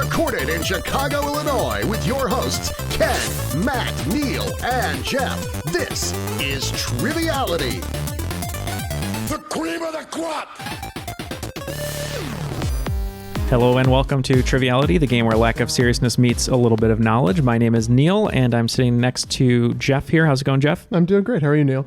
Recorded in Chicago, Illinois, with your hosts, Ken, Matt, Neil, and Jeff. This is Triviality. The cream of the crop! Hello and welcome to Triviality, the game where lack of seriousness meets a little bit of knowledge. My name is Neil, and I'm sitting next to Jeff here. How's it going, Jeff? I'm doing great. How are you, Neil?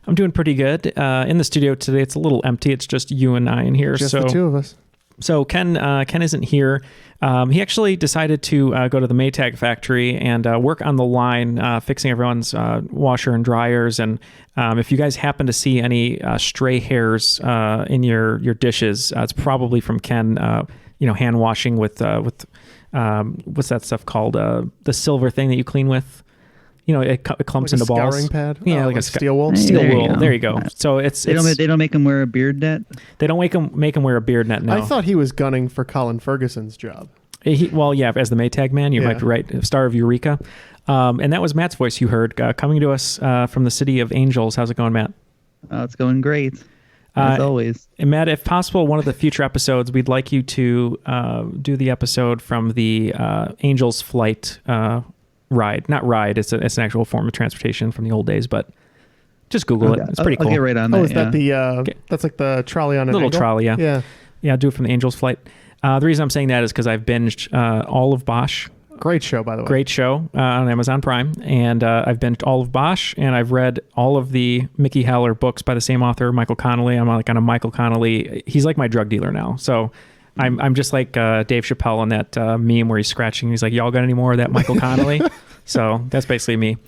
I'm doing pretty good. In the studio today, it's a little empty. It's just you and I in here. Just the two of us. So Ken isn't here. He actually decided to go to the Maytag factory and work on the line, fixing everyone's washer and dryers. And if you guys happen to see any stray hairs in your dishes, it's probably from Ken. Hand washing with what's that stuff called? The silver thing that you clean with. It clumps like into balls. Scouring pad? Yeah, like a steel wool. Steel wool. There you go. So they don't make him wear a beard net. They don't make him wear a beard net. No. I thought he was gunning for Colin Ferguson's job. As the Maytag man, you might be right. Star of Eureka, and that was Matt's voice you heard coming to us from the city of Angels. How's it going, Matt? It's going great. As always. And Matt, if possible, one of the future episodes, we'd like you to do the episode from the Angels flight ride. Not ride, it's an actual form of transportation from the old days, but just Google it. It's pretty cool. I'll get right on that. Oh, is that that's like the trolley on an little angle? Trolley, yeah. Yeah, do it from the Angels flight. The reason I'm saying that is because I've binged all of Bosch. Great show, by the way. Great show on Amazon Prime. And I've binged all of Bosch, and I've read all of the Mickey Haller books by the same author, Michael Connelly. I'm like on a Michael Connelly. He's like my drug dealer now. So I'm just like Dave Chappelle on that meme where he's scratching. He's like, y'all got any more of that Michael Connelly? So that's basically me.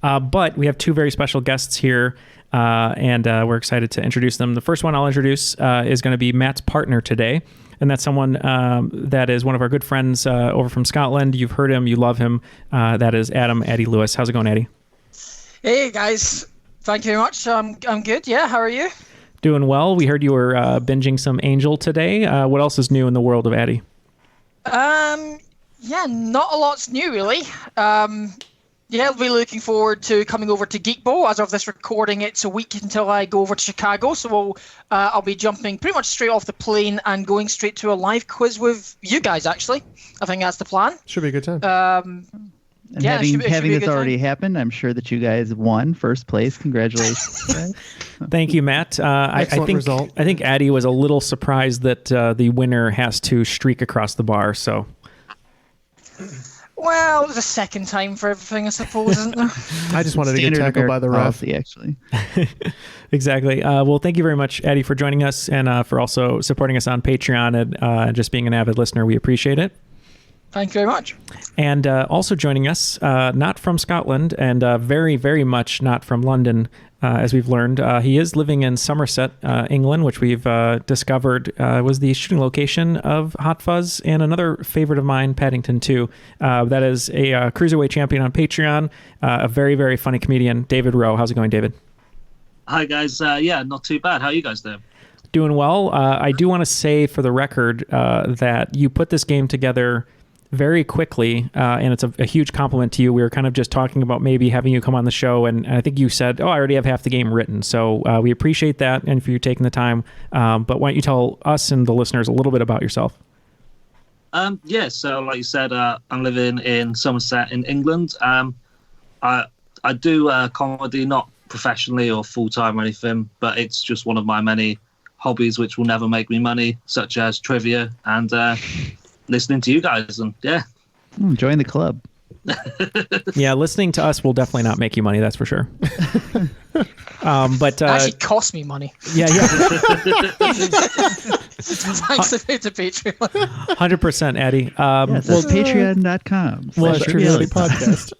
But we have two very special guests here, and we're excited to introduce them. The first one I'll introduce is going to be Matt's partner today. And that's someone that is one of our good friends over from Scotland. You've heard him. You love him. That is Addy Lewis. How's it going, Addy? Hey, guys. Thank you very much. I'm good. Yeah, how are you? Doing well. We heard you were binging some Angel today. What else is new in the world of Addy? Yeah, not a lot's new, really. I'll be looking forward to coming over to Geekbo. As of this recording, it's a week until I go over to Chicago, so I'll be jumping pretty much straight off the plane and going straight to a live quiz with you guys, actually. I think that's the plan. Should be a good time. Having this already happened, I'm sure that you guys won first place. Congratulations. Thank you, Matt. Excellent result. I think Addy was a little surprised that the winner has to streak across the bar, so... Well, there's a second time for everything, I suppose, isn't there? I just wanted to get tackled by the ref. Actually. Exactly. Well, thank you very much, Addy, for joining us and for also supporting us on Patreon and just being an avid listener. We appreciate it. Thank you very much. And also joining us, not from Scotland and very, very much not from London, as we've learned. He is living in Somerset, England, which we've discovered was the shooting location of Hot Fuzz and another favorite of mine, Paddington 2. That is a cruiserweight champion on Patreon, a very, very funny comedian, David Rowe. How's it going, David? Hi, guys. Not too bad. How are you guys doing? Doing well. I do want to say for the record that you put this game together very quickly, and it's a huge compliment to you. We were kind of just talking about maybe having you come on the show, and I think you said, I already have half the game written. So we appreciate that, and for you taking the time. But why don't you tell us and the listeners a little bit about yourself? So like you said, I'm living in Somerset in England. I do comedy, not professionally or full-time or anything, but it's just one of my many hobbies which will never make me money, such as trivia and... listening to you guys, and join the club. Yeah, listening to us will definitely not make you money, that's for sure. But it actually cost me money. Yeah. Thanks to Patreon. 100%, Addy. Patreon.com. Well, Triviality podcast.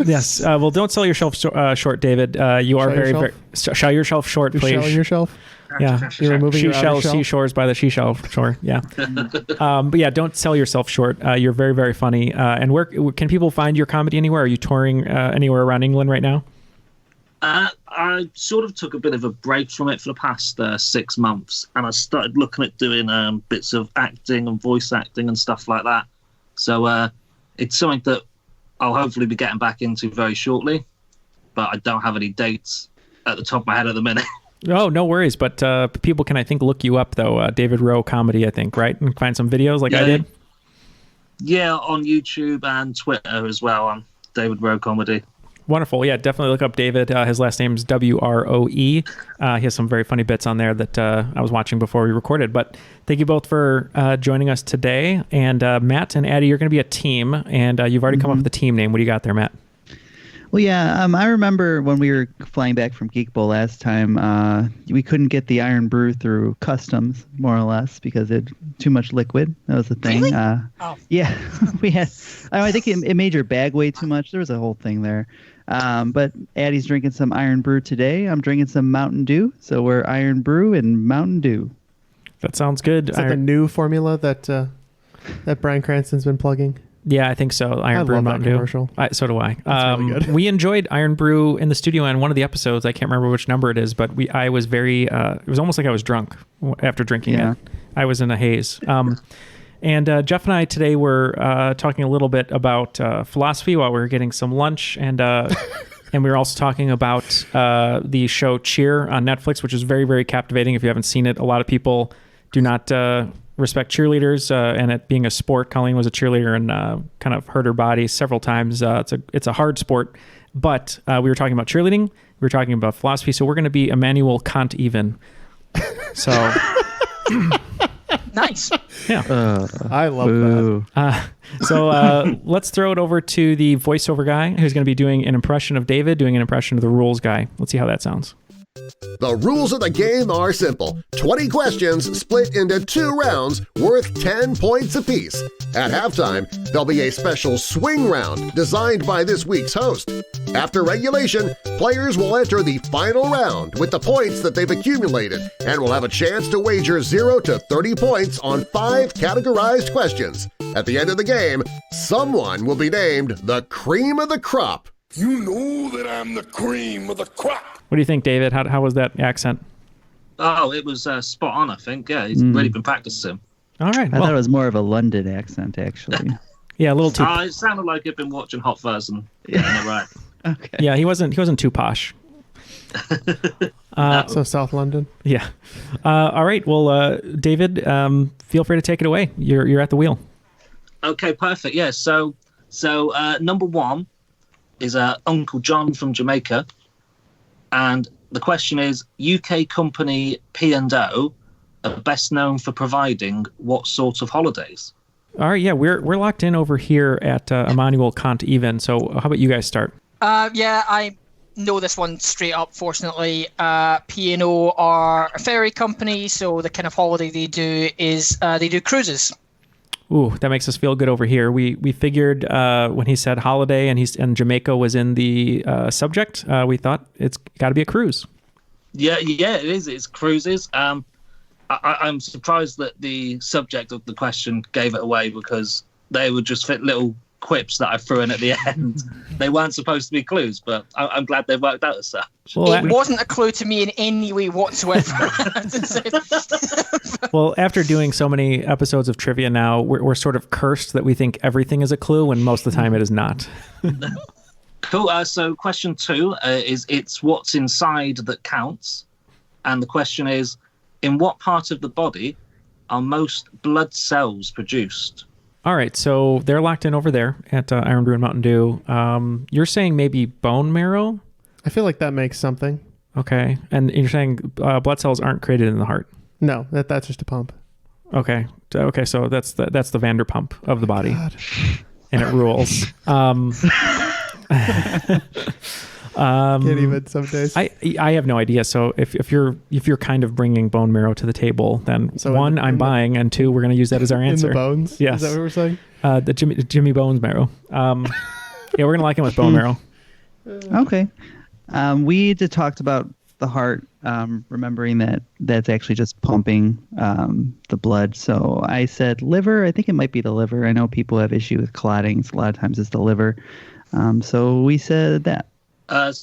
Yes. Well, don't sell yourself short, David. You are sell yourself short, please. You're selling yourself? Yeah, you're removing your outer shell? Seashores by the shore. Yeah, but yeah, don't sell yourself short. You're very, very funny. And where can people find your comedy anywhere? Are you touring anywhere around England right now? I sort of took a bit of a break from it for the past 6 months, and I started looking at doing bits of acting and voice acting and stuff like that. So it's something that I'll hopefully be getting back into very shortly, but I don't have any dates at the top of my head at the minute. Oh, no worries. But people can, I think, look you up, though. David Rowe Comedy, I think, right? And find some videos like I did. Yeah, on YouTube and Twitter as well. I'm David Rowe Comedy. Wonderful. Yeah, definitely look up David. His last name's Wroe. He has some very funny bits on there that I was watching before we recorded. But thank you both for joining us today. And Matt and Addie, you're going to be a team, and you've already come up with the team name. What do you got there, Matt? Well, yeah, I remember when we were flying back from Geek Bowl last time, we couldn't get the Iron Brew through customs, more or less, because it too much liquid. That was the thing. Really? Yeah, we had. I think it made your bag weigh too much. There was a whole thing there. But Addie's drinking some Iron Brew today. I'm drinking some Mountain Dew. So we're Iron Brew and Mountain Dew. That sounds good. Is that the new formula that Bryan Cranston's been plugging? Yeah, I think so. Iron Brew and Mountain Dew. Commercial. So do I. That's really good. We enjoyed Iron Brew in the studio on one of the episodes. I can't remember which number it is, but I was very. It was almost like I was drunk after drinking it. I was in a haze. And Jeff and I today were talking a little bit about philosophy while we were getting some lunch, and and we were also talking about the show Cheer on Netflix, which is very, very captivating. If you haven't seen it, a lot of people do not respect cheerleaders, and it being a sport. Colleen was a cheerleader and kind of hurt her body several times. It's a hard sport, but we were talking about cheerleading. We were talking about philosophy, so we're going to be Immanuel Kant even. So. Nice. Yeah. I love that. So let's throw it over to the voiceover guy who's going to be doing an impression of David, doing an impression of the rules guy. Let's see how that sounds. The rules of the game are simple. 20 questions split into 2 rounds worth 10 points apiece. At halftime, there'll be a special swing round designed by this week's host. After regulation, players will enter the final round with the points that they've accumulated and will have a chance to wager 0 to 30 points on 5 categorized questions. At the end of the game, someone will be named the cream of the crop. You know that I'm the cream of the crop. What do you think, David? How was that accent? Oh, it was spot on, I think. Yeah, he's really been practicing. All right. I thought it was more of a London accent, actually. Yeah, a little too. It sounded like he'd been watching Hot Fuzz and getting it right. Okay. Yeah, he wasn't too posh. So South London. Yeah. All right. Well, David, feel free to take it away. You're at the wheel. Okay, perfect. Yeah. So number 1 is Uncle John from Jamaica. And the question is, UK company P&O are best known for providing what sort of holidays? All right, yeah, we're locked in over here at Immanuel Kant even. So how about you guys start? Yeah, I know this one straight up, fortunately. P&O are a ferry company, so the kind of holiday they do is they do cruises. Ooh, that makes us feel good over here. We figured when he said holiday and Jamaica was in the subject, we thought it's got to be a cruise. Yeah, it is. It's cruises. I'm surprised that the subject of the question gave it away, because they would just fit little quips that I threw in at the end. They weren't supposed to be clues, but I'm glad they worked out as such. Well, it wasn't a clue to me in any way whatsoever. Well, after doing so many episodes of trivia now, we're sort of cursed that we think everything is a clue when most of the time it is not. Cool. So question 2 is it's what's inside that counts. And the question is, in what part of the body are most blood cells produced? All right, so they're locked in over there at Iron Brew and Mountain Dew. You're saying maybe bone marrow? I feel like that makes something. Okay, and you're saying blood cells aren't created in the heart? No, that's just a pump. Okay, so that's the Vanderpump of the body, God. And it rules. Can't even some days. I have no idea. So if you're kind of bringing bone marrow to the table, then so 1, I'm buying, and 2, we're going to use that as our answer. In the bones? Yes. Is that what we're saying? The Jimmy Bones marrow. Yeah, we're going to lock in with bone marrow. Okay. We did talked about the heart, remembering that that's actually just pumping the blood. So I said liver. I think it might be the liver. I know people have issue with clotting. So a lot of times it's the liver. So we said that.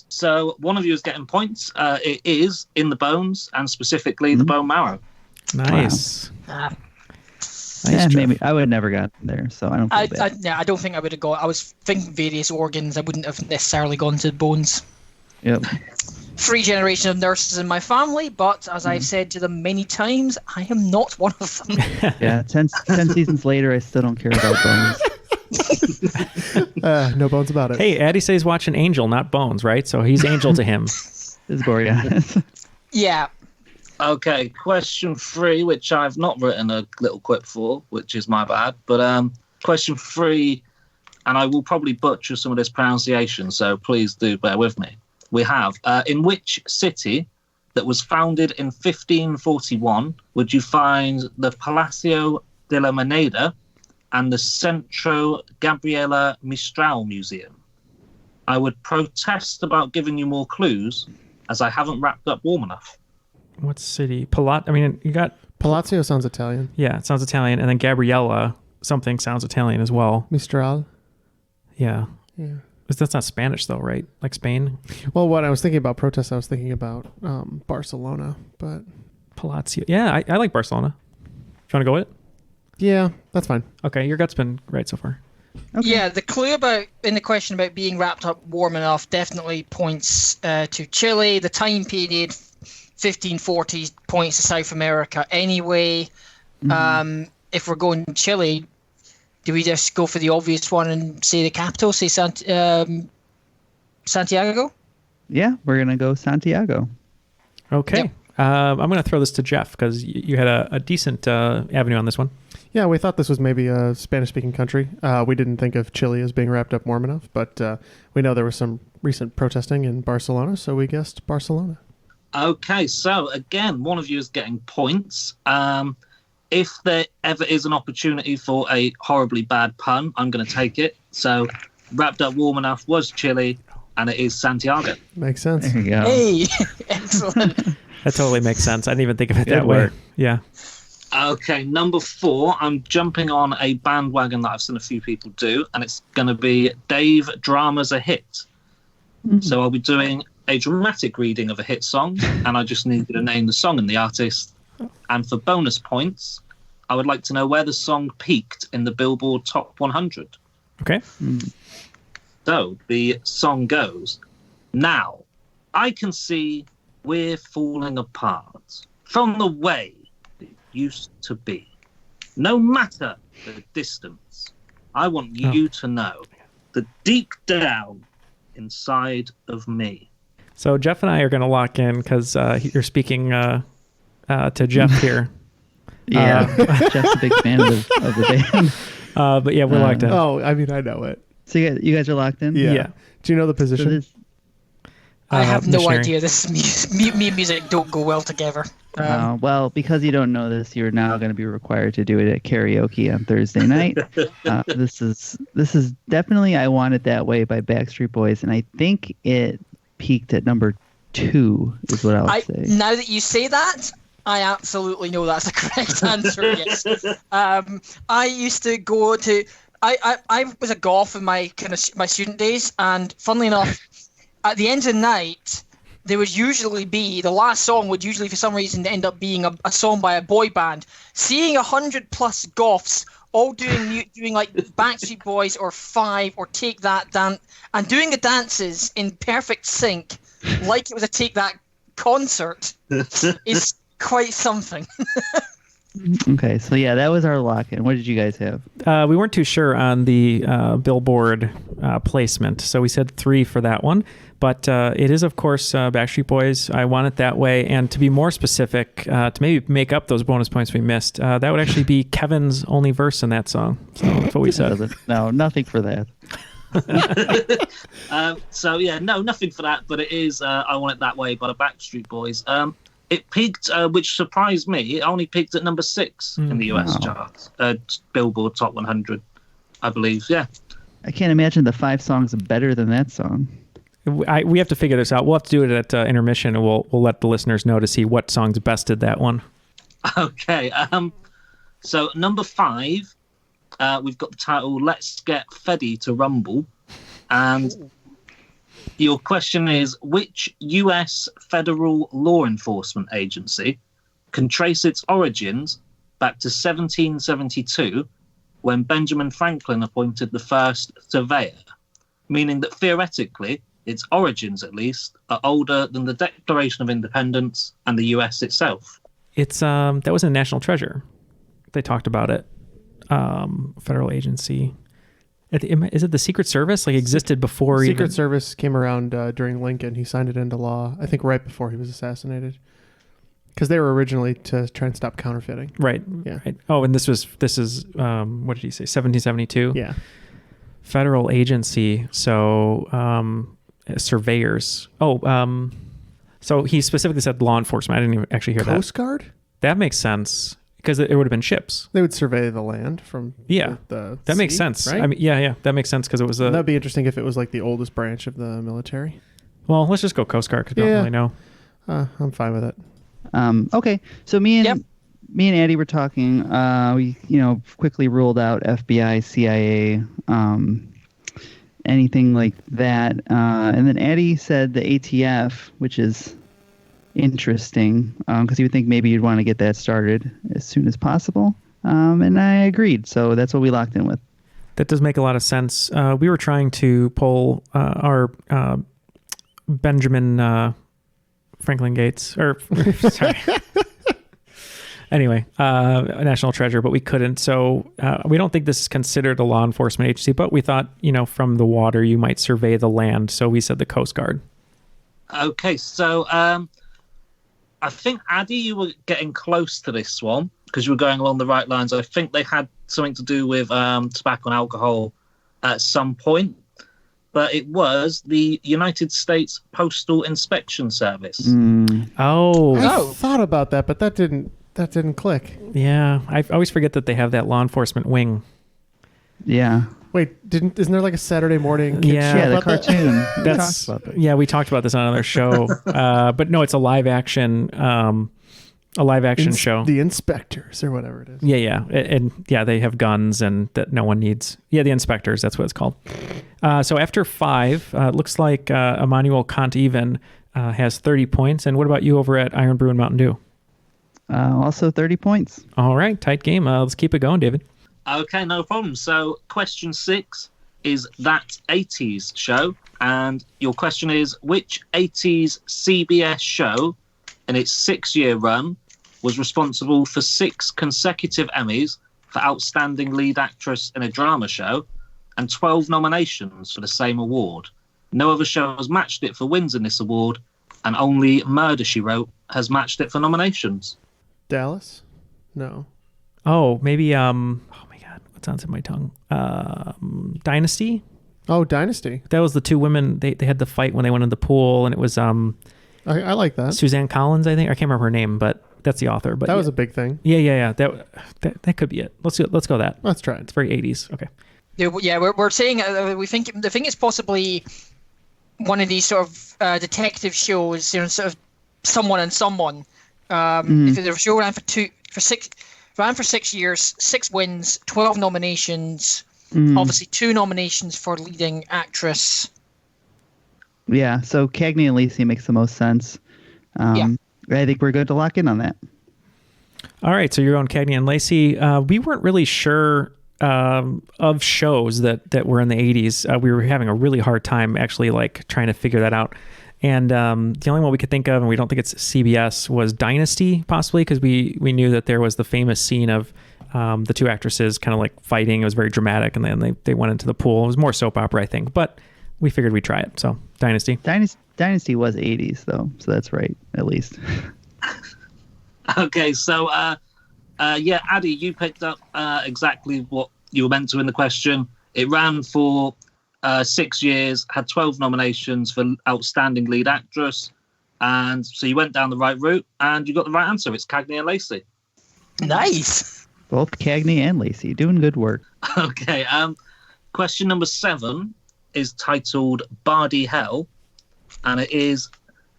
So one of you is getting points. It is in the bones, and specifically the bone marrow. Nice. Wow. Maybe I would have never gotten there, so I don't feel bad. I don't think I would have got. I was thinking various organs. I wouldn't have necessarily gone to bones. Yep. 3 generations of nurses in my family, but as I've said to them many times, I am not one of them. Yeah, 10 seasons later, I still don't care about bones. No bones about it. Hey, Addy says watching Angel, not Bones, right? So he's Angel to him. It's Borealis. Yeah. Okay, question 3, which I've not written a little quip for, which is my bad. But question 3, and I will probably butcher some of this pronunciation, so please do bear with me. We have, in which city that was founded in 1541 would you find the Palacio de la Moneda and the Centro Gabriela Mistral Museum? I would protest about giving you more clues, as I haven't wrapped up warm enough. What city? I mean, you got... Palazzo sounds Italian. Yeah, it sounds Italian. And then Gabriella, something sounds Italian as well. Mistral. Yeah. Yeah. That's not Spanish, though, right? Like Spain? Well, when I was thinking about protests, I was thinking about Barcelona, but... Palazzo. Yeah, I like Barcelona. Do you want to go with it? Yeah, that's fine. Okay, your gut's been right so far. Okay. Yeah, the clue in the question about being wrapped up warm enough definitely points to Chile. The time period, 1540s, points to South America anyway. If we're going Chile, do we just go for the obvious one and say the capital, say Santiago? Yeah, we're going to go Santiago. Okay. Yep. I'm going to throw this to Jeff because you had a decent avenue on this one. Yeah, we thought this was maybe a Spanish-speaking country. We didn't think of Chile as being wrapped up warm enough, but we know there was some recent protesting in Barcelona, so we guessed Barcelona. Okay, so again, one of you is getting points. If there ever is an opportunity for a horribly bad pun, I'm going to take it. So, wrapped up warm enough was Chile, and it is Santiago. Makes sense. There you go. Hey, excellent. That totally makes sense. I didn't even think of it that Good way. work. Yeah. Okay, number 4, I'm jumping on a bandwagon that I've seen a few people do, and it's going to be Dave Drama's a Hit. So I'll be doing a dramatic reading of a hit song, and I just need you to name the song and the artist. And for bonus points, I would like to know where the song peaked in the Billboard Top 100. Okay. So the song goes, now, I can see we're falling apart from the way it used to be. No matter the distance, I want you to know that deep down inside of me. So Jeff and I are going to lock in because you're speaking to Jeff here. Yeah, Jeff's a big fan of the band. But yeah, we're locked in. Oh, I mean, I know it. So you guys are locked in? Yeah. Do you know the So position? this, I have no missionary. idea. This me and music don't go well together. well, because you don't know this, you're now going to be required to do it at karaoke on Thursday night. This is definitely "I Want It That Way" by Backstreet Boys, and I think it peaked at number 2, is what I'll say. Now that you say that, I absolutely know that's the correct answer. Yes. I used to go to. I was a golf in my my student days, and funnily enough, at the end of the night, there would usually be the last song would usually for some reason end up being a song by a boy band. Seeing 100+ golfs all doing like Backstreet Boys or Five or Take That dance and doing the dances in perfect sync, like it was a Take That concert, is quite something. Okay, so yeah, that was our lock-in. What did you guys have? We weren't too sure on the Billboard placement, so we said 3 for that one. But it is, of course, Backstreet Boys, "I Want It That Way." And to be more specific, to maybe make up those bonus points we missed, that would actually be Kevin's only verse in that song. So that's what we said. No, nothing for that. So yeah, no, nothing for that, but it is "I Want It That Way" by the Backstreet Boys. It peaked, which surprised me. It only peaked at number 6 in the US charts, Billboard Top 100, I believe. Yeah. I can't imagine the 5 songs are better than that song. We have to figure this out. We'll have to do it at intermission, and we'll let the listeners know to see what songs bested that one. Okay. So number 5, we've got the title "Let's Get Feddy to Rumble," and your question is, which U.S. federal law enforcement agency can trace its origins back to 1772, when Benjamin Franklin appointed the first surveyor, meaning that theoretically its origins, at least, are older than the Declaration of Independence and the U.S. itself? It's that was in National Treasure. They talked about it. Federal agency. Is it the Secret Service? Like existed before Secret Service came around during Lincoln. He signed it into law, I think, right before he was assassinated. Because they were originally to try and stop counterfeiting. Right. Yeah. Right. Oh, and this is what did he say? 1772. Yeah. Federal agency. So surveyors. Oh, so he specifically said law enforcement. I didn't even actually hear that. Coast Guard? That makes sense because it would have been ships. They would survey the land from the that sea, makes sense. right? I mean, yeah, that makes sense because it was a. That'd be interesting if it was like the oldest branch of the military. Well, let's just go Coast Guard because we don't really know. I'm fine with it. Okay, so me and Andy were talking. We quickly ruled out FBI, CIA, anything like that. And then Andy said the ATF, which is interesting because you would think maybe you'd want to get that started as soon as possible. And I agreed, so that's what we locked in with. That does make a lot of sense. We were trying to pull our Benjamin Franklin Gates, or sorry. Anyway, National Treasure, but we couldn't. So we don't think this is considered a law enforcement agency, but we thought, from the water, you might survey the land. So we said the Coast Guard. Okay, so I think, Addy, you were getting close to this one because you were going along the right lines. I think they had something to do with tobacco and alcohol at some point, but it was the United States Postal Inspection Service. Oh. I thought about that, but that didn't click. Yeah, I always forget that they have that law enforcement wing. Yeah. Wait, isn't there like a Saturday morning kids show the about cartoon. Yeah, we talked about this on another show. But no, it's a live action show. The Inspectors or whatever it is. Yeah. And they have guns and that no one needs. Yeah, the Inspectors, that's what it's called. So after 5, it looks like Emmanuel Kant-Even has 30 points. And what about you over at Iron Brew and Mountain Dew? Also 30 points. All right, tight game. Let's keep it going, David. Okay, no problem. So question 6 is That 80s Show. And your question is, which 80s CBS show in its 6-year run was responsible for 6 consecutive Emmys for Outstanding Lead Actress in a Drama Show and 12 nominations for the same award? No other show has matched it for wins in this award, and only Murder, She Wrote has matched it for nominations. Dallas? No. Oh, maybe, oh my God, what's on my tongue? Dynasty? Oh, Dynasty. That was the 2 women, they had the fight when they went in the pool, and it was I like that. Suzanne Collins, I think. I can't remember her name, but that's the author. But that was a big thing. Yeah. That could be it. Let's go that. Let's try it. It's very 80s. Okay. Yeah, we're saying we think it's possibly one of these sort of detective shows, sort of someone and someone. If the show ran for 6 years, 6 wins, 12 nominations, obviously 2 nominations for leading actress. Yeah, so Cagney and Lacey makes the most sense. I think we're good to lock in on that. All right, so you're on Cagney and Lacey. We weren't really sure of shows that were in the 80s. We were having a really hard time actually trying to figure that out. And the only one we could think of, and we don't think it's CBS, was Dynasty, possibly, because we knew that there was the famous scene of the 2 actresses kind of fighting. It was very dramatic, and then they went into the pool. It was more soap opera, I think, but we figured we'd try it. So Dynasty. Dynasty was 80s, though, so that's right, at least. Okay, so, Addy, you picked up exactly what you were meant to in the question. It ran for 6 years, had 12 nominations for Outstanding Lead Actress, and so you went down the right route, and you got the right answer. It's Cagney and Lacey. Nice. Both Cagney and Lacey doing good work. Okay, question number 7 is titled Bardi Hell, and it is,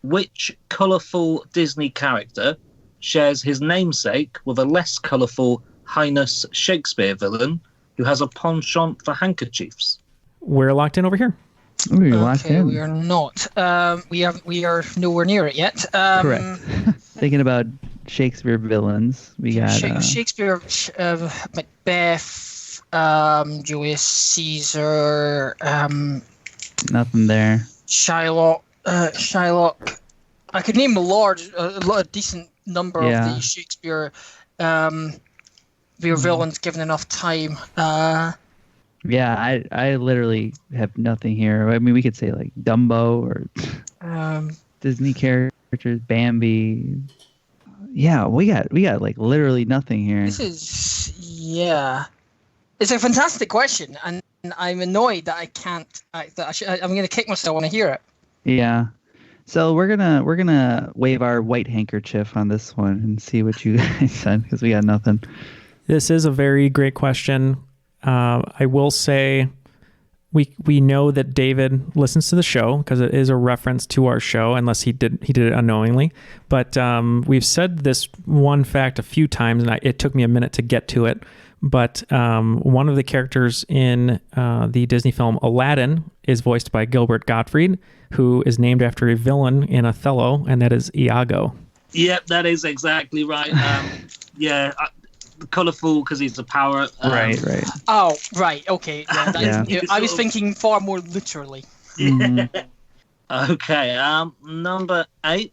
which colourful Disney character shares his namesake with a less colourful Highness Shakespeare villain who has a penchant for handkerchiefs? We're locked in over here. Ooh, locked in. We are not. We are nowhere near it yet. Correct. Thinking about Shakespeare villains, we got Shakespeare, Macbeth, Julius Caesar, nothing there. Shylock. I could name a decent number of the Shakespeare villains given enough time. Yeah, I literally have nothing here. I mean, we could say like Dumbo or Disney characters, Bambi. Yeah, we got like literally nothing here. This is it's a fantastic question, and I'm annoyed that I can't. I'm going to kick myself when I hear it. Yeah. So we're gonna wave our white handkerchief on this one and see what you guys said, because we got nothing. This is a very great question. I will say we know that David listens to the show because it is a reference to our show, unless he did it unknowingly. But we've said this one fact a few times, and it took me a minute to get to it. But one of the characters in the Disney film Aladdin is voiced by Gilbert Gottfried, who is named after a villain in Othello, and that is Iago. Yep, that is exactly right. Colourful because he's a power. Right. Oh, right. Okay. Yeah, Yeah. I was thinking far more literally. Okay. Number 8,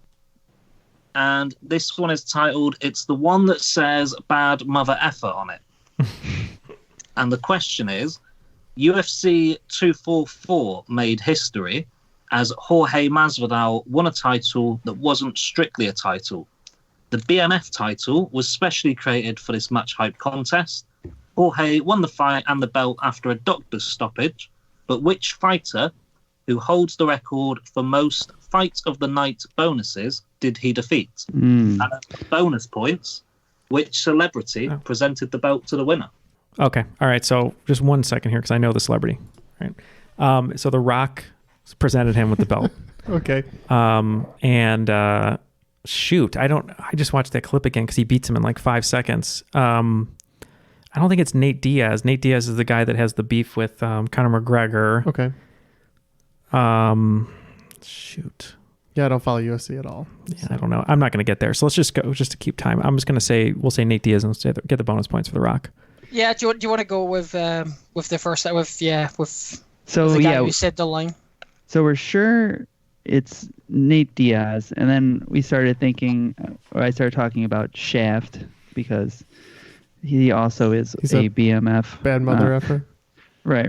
and this one is titled "It's the one that says bad mother effer on it." And the question is, UFC 244 made history as Jorge Masvidal won a title that wasn't strictly a title. The BMF title was specially created for this much-hyped contest. Jorge won the fight and the belt after a doctor's stoppage, but which fighter, who holds the record for most Fight of the Night bonuses, did he defeat? And at bonus points, which celebrity presented the belt to the winner? Okay. All right. So just 1 second here, because I know the celebrity. Right. So The Rock presented him with the belt. Okay. And shoot, I just watched that clip again because he beats him in like 5 seconds. I don't think it's Nate Diaz. Nate Diaz is the guy that has the beef with Conor McGregor. Okay. Shoot. Yeah, I don't follow UFC at all. Yeah, I don't know. I'm not going to get there. So let's just go, just to keep time. I'm just going to say, we'll say Nate Diaz and get the bonus points for The Rock. Yeah. Do you want to go with the first with So the guy yeah, who said the line? so we're sure it's Nate Diaz, and then we started thinking, or I started talking about Shaft, because he also is He's a a BMF. Bad mother effer. Right.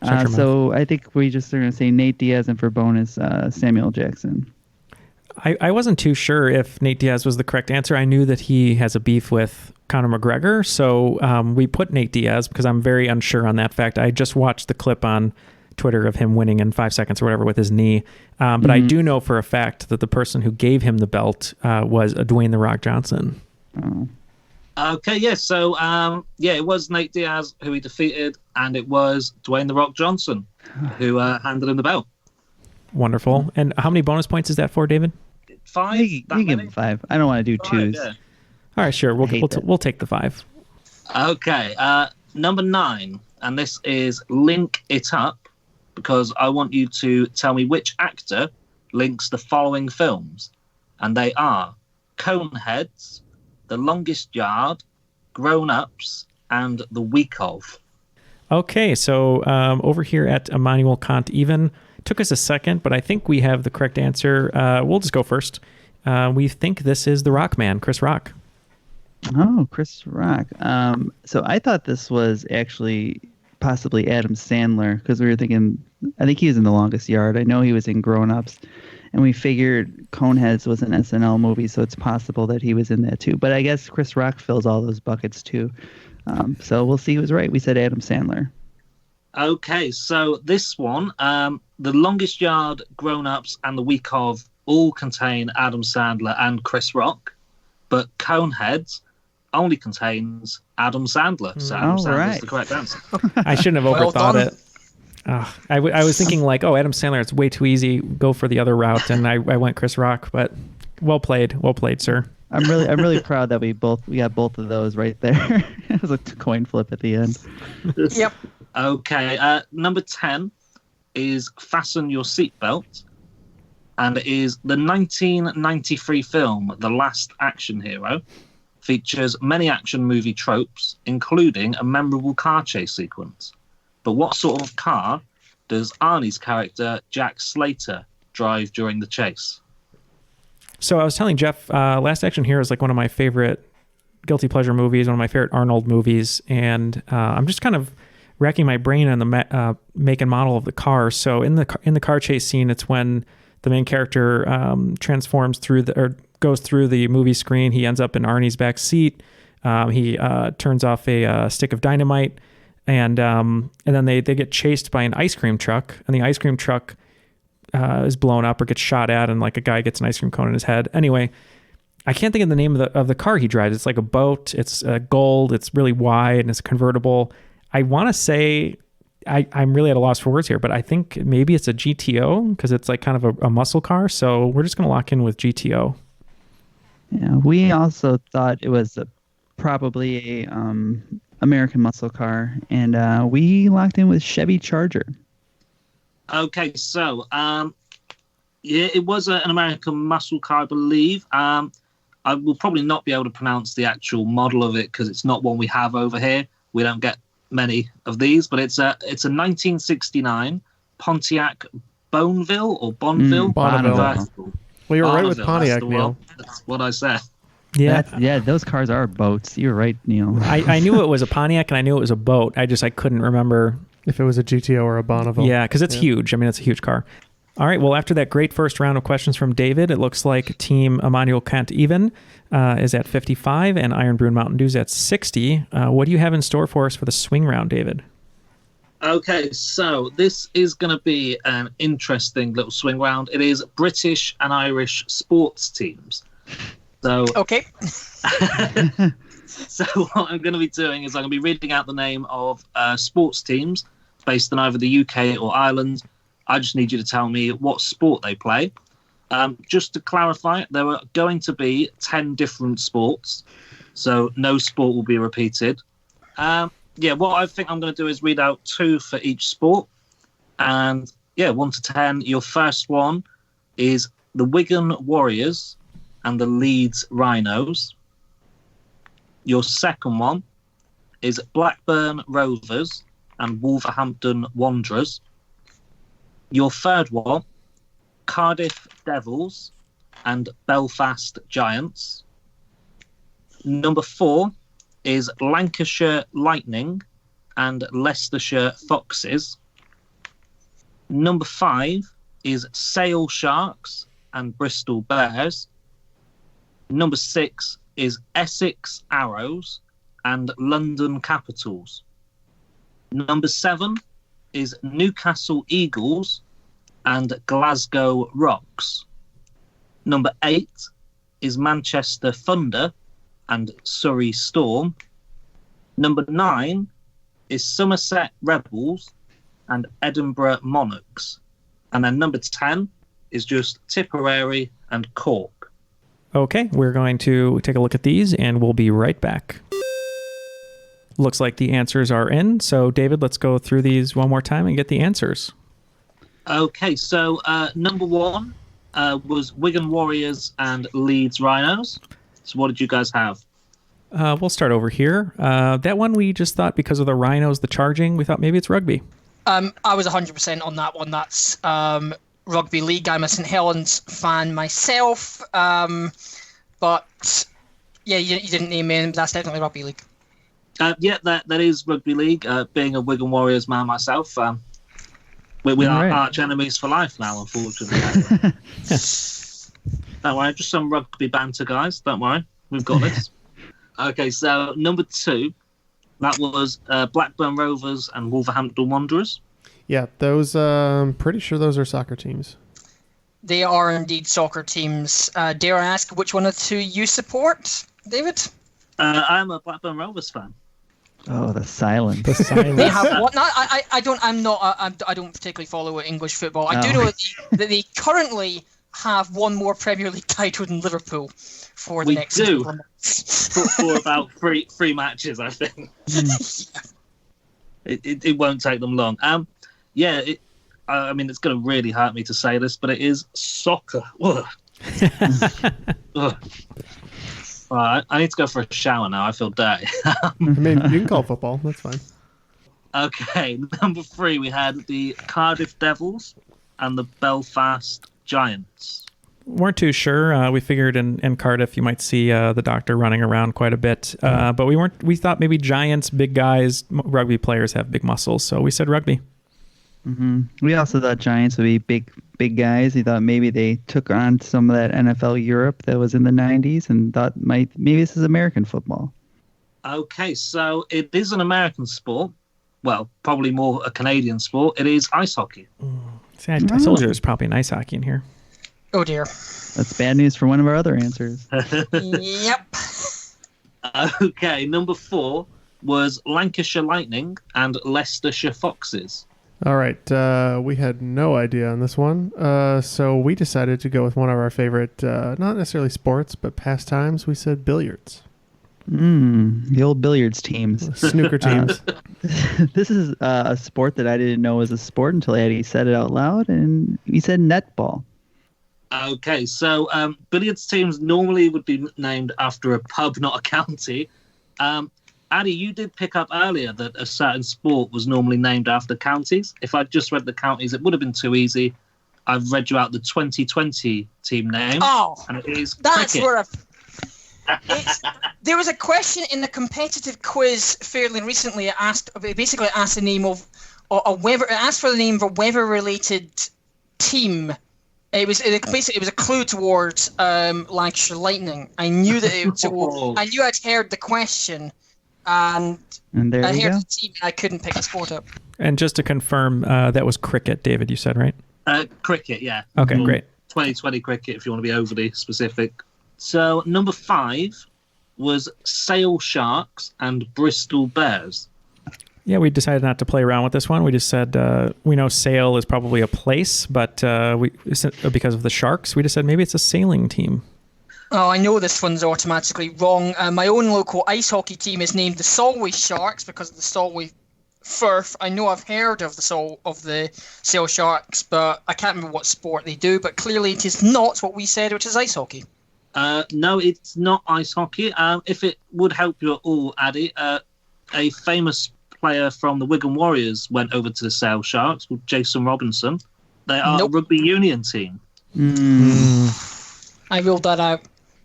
Shut your So I think we just are going to say Nate Diaz, and for bonus, Samuel Jackson. I wasn't too sure if Nate Diaz was the correct answer. I knew that he has a beef with Conor McGregor, so we put Nate Diaz because I'm very unsure on that fact. I just watched the clip on Twitter of him winning in 5 seconds or whatever with his knee. But I do know for a fact that the person who gave him the belt was Dwayne "The Rock" Johnson. Oh. Okay, yeah. So, it was Nate Diaz who he defeated, and it was Dwayne "The Rock" Johnson who handed him the belt. Wonderful. And how many bonus points is that for, David? 5. You give him 5. I don't want to do 2s. Yeah. All right, sure. hate that. We'll take the 5. Okay, number 9, and this is Link It Up, because I want you to tell me which actor links the following films, and they are Coneheads, The Longest Yard, Grown Ups, and The Week Of. Okay, so over here at Emmanuel Kant Even, took us a second, but I think we have the correct answer. We'll just go first. We think this is the Rock Man, Chris Rock. Oh, Chris Rock. So I thought this was actually possibly Adam Sandler, because we were thinking, I think he was in The Longest Yard. I know he was in Grown Ups, and we figured Coneheads was an SNL movie, so it's possible that he was in that too. But I guess Chris Rock fills all those buckets too. So we'll see who's right. We said Adam Sandler. Okay, so this one, The Longest Yard, Grown Ups, and The Week Of all contain Adam Sandler and Chris Rock, but Coneheads only contains Adam Sandler. So Adam Sandler is the correct answer. I shouldn't have Well overthought done. it. I was thinking like, Adam Sandler, it's way too easy. Go for the other route, and I went Chris Rock. But well played, sir. I'm really proud that we got both of those right there. It was a coin flip at the end. Yep. Okay, number 10 is Fasten Your Seatbelt, and it is the 1993 film The Last Action Hero. Features many action movie tropes, including a memorable car chase sequence. But what sort of car does Arnie's character, Jack Slater, drive during the chase? So I was telling Jeff, Last Action Hero is like one of my favorite guilty pleasure movies, one of my favorite Arnold movies, and I'm just kind of racking my brain on the make and model of the car. So in the car chase scene, it's when the main character transforms goes through the movie screen. He ends up in Arnie's back seat. He turns off a stick of dynamite, and then they get chased by an ice cream truck, and the ice cream truck is blown up or gets shot at, and like a guy gets an ice cream cone in his head. Anyway, I can't think of the name of the car he drives. It's like a boat. It's gold. It's really wide, and it's convertible. I want to say I'm really at a loss for words here, but I think maybe it's a GTO because it's like kind of a muscle car. So we're just going to lock in with GTO. Yeah, we also thought it was probably a American muscle car, and we locked in with Chevy Charger. Okay, so yeah, it was an American muscle car, I believe. I will probably not be able to pronounce the actual model of it because it's not one we have over here. We don't get many of these, but it's a 1969 Pontiac Bonneville or Bonneville. Bonneville. Well, you were right with Pontiac, Neil. That's what I said. Yeah, those cars are boats. You're right, Neil. I knew it was a Pontiac and I knew it was a boat. I couldn't remember if it was a GTO or a Bonneville. Yeah, because it's huge. I mean, it's a huge car. All right. Well, after that great first round of questions from David, it looks like Team Emmanuel Kant Even is at 55 and Iron Brew and Mountain Dew's at 60. What do you have in store for us for the swing round, David? Okay, so this is going to be an interesting little swing round. It is British and Irish sports teams. So okay. So what I'm going to be doing is I'm going to be reading out the name of sports teams based in either the UK or Ireland. I just need you to tell me what sport they play. Just to clarify, there are going to be 10 different sports, so no sport will be repeated. What I think I'm going to do is read out 2 for each sport. And 1 to 10, your first one is the Wigan Warriors and the Leeds Rhinos. Your second one is Blackburn Rovers and Wolverhampton Wanderers. Your third one, Cardiff Devils and Belfast Giants. Number 4 is Lancashire Lightning and Leicestershire Foxes. Number 5 is Sale Sharks and Bristol Bears. Number 6 is Essex Arrows and London Capitals. Number 7 is Newcastle Eagles and Glasgow Rocks. Number 8 is Manchester Thunder and Surrey Storm. Number 9 is Somerset Rebels and Edinburgh Monarchs. And then number 10 is just Tipperary and Cork. Okay, we're going to take a look at these and we'll be right back. Looks like the answers are in. So, David, let's go through these one more time and get the answers. Okay, so number 1 was Wigan Warriors and Leeds Rhinos. So what did you guys have? We'll start over here. That one we just thought because of the Rhinos, the charging, we thought maybe it's rugby. I was 100% on that one. That's rugby league. I'm a St. Helens fan myself. But, yeah, you didn't name me, but that's definitely rugby league. That is rugby league. Being a Wigan Warriors man myself, we are arch enemies for life now, unfortunately. Don't worry, just some rugby banter, guys. Don't worry, we've got this. Okay, so number 2, that was Blackburn Rovers and Wolverhampton Wanderers. Yeah, those. I'm pretty sure those are soccer teams. They are indeed soccer teams. Dare I ask which one of the 2 you support, David? I'm a Blackburn Rovers fan. Oh, the silence. They have what? No, I don't. I'm not. I don't particularly follow English football. I do know that they currently have one more Premier League title than Liverpool for the next couple of months. for about three matches, I think. It won't take them long. I mean, it's going to really hurt me to say this, but it is soccer. Ugh. Ugh. Right, I need to go for a shower now. I feel dirty. I mean, you can call football. That's fine. Okay, number 3, we had the Cardiff Devils and the Belfast Giants. weren't too sure. We figured in Cardiff you might see the doctor running around quite a bit, but we thought maybe giants, big guys, rugby players have big muscles, so we said rugby. Mm-hmm. We also thought giants would be big guys. We thought maybe they took on some of that NFL Europe that was in the 90s and thought maybe this is American football. Okay, so it is an American sport. Well, probably more a Canadian sport. It is ice hockey. See, I told you there's probably an ice hockey in here. Oh dear. That's bad news for one of our other answers. Yep. Okay, number 4 was Lancashire Lightning and Leicestershire Foxes. All right, we had no idea on this one, so we decided to go with one of our favorite, not necessarily sports, but pastimes. We said billiards. The old billiards teams. Snooker teams. This is a sport that I didn't know was a sport until Eddie said it out loud, and he said netball. Okay, so billiards teams normally would be named after a pub, not a county. Addy, you did pick up earlier that a certain sport was normally named after counties. If I'd just read the counties, it would have been too easy. I've read you out the 2020 team name. Oh, and it is that's cricket. where there was a question in the competitive quiz fairly recently. It basically asked the name of a weather. It asked for the name of a weather-related team. It was a clue towards Lancashire Lightning. I knew that I knew I'd heard the question, and there I you heard go. the team. And I couldn't pick the sport up. And just to confirm, that was cricket, David, you said, right? Cricket, yeah. Okay, great. 2020 cricket, if you want to be overly specific. So number 5 was Sale Sharks and Bristol Bears. Yeah, we decided not to play around with this one. We just said we know Sale is probably a place, but because of the Sharks, we just said maybe it's a sailing team. Oh, I know this one's automatically wrong. My own local ice hockey team is named the Solway Sharks because of the Solway Firth. I know I've heard of the Sale Sharks, but I can't remember what sport they do. But clearly, it is not what we said, which is ice hockey. No, it's not ice hockey. If it would help you at all, Addy, a famous player from the Wigan Warriors went over to the Sale Sharks called Jason Robinson. They are a rugby union team. I ruled that out.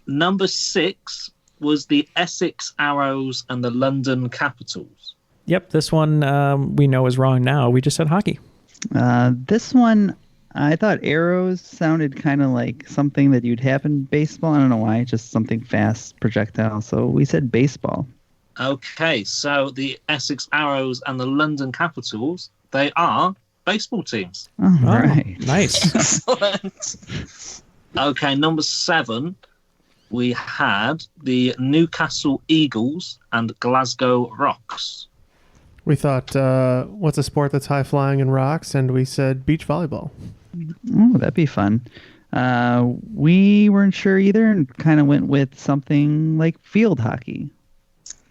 Number 6 was the Essex Arrows and the London Capitals. Yep, this one we know is wrong now. We just said hockey. This one, I thought arrows sounded kind of like something that you'd have in baseball. I don't know why, just something fast projectile. So we said baseball. Okay, so the Essex Arrows and the London Capitals, they are baseball teams. Oh, right. Nice. Excellent. Okay, number 7, we had the Newcastle Eagles and Glasgow Rocks. We thought, what's a sport that's high-flying and rocks? And we said beach volleyball. Oh, that'd be fun. We weren't sure either and kind of went with something like field hockey.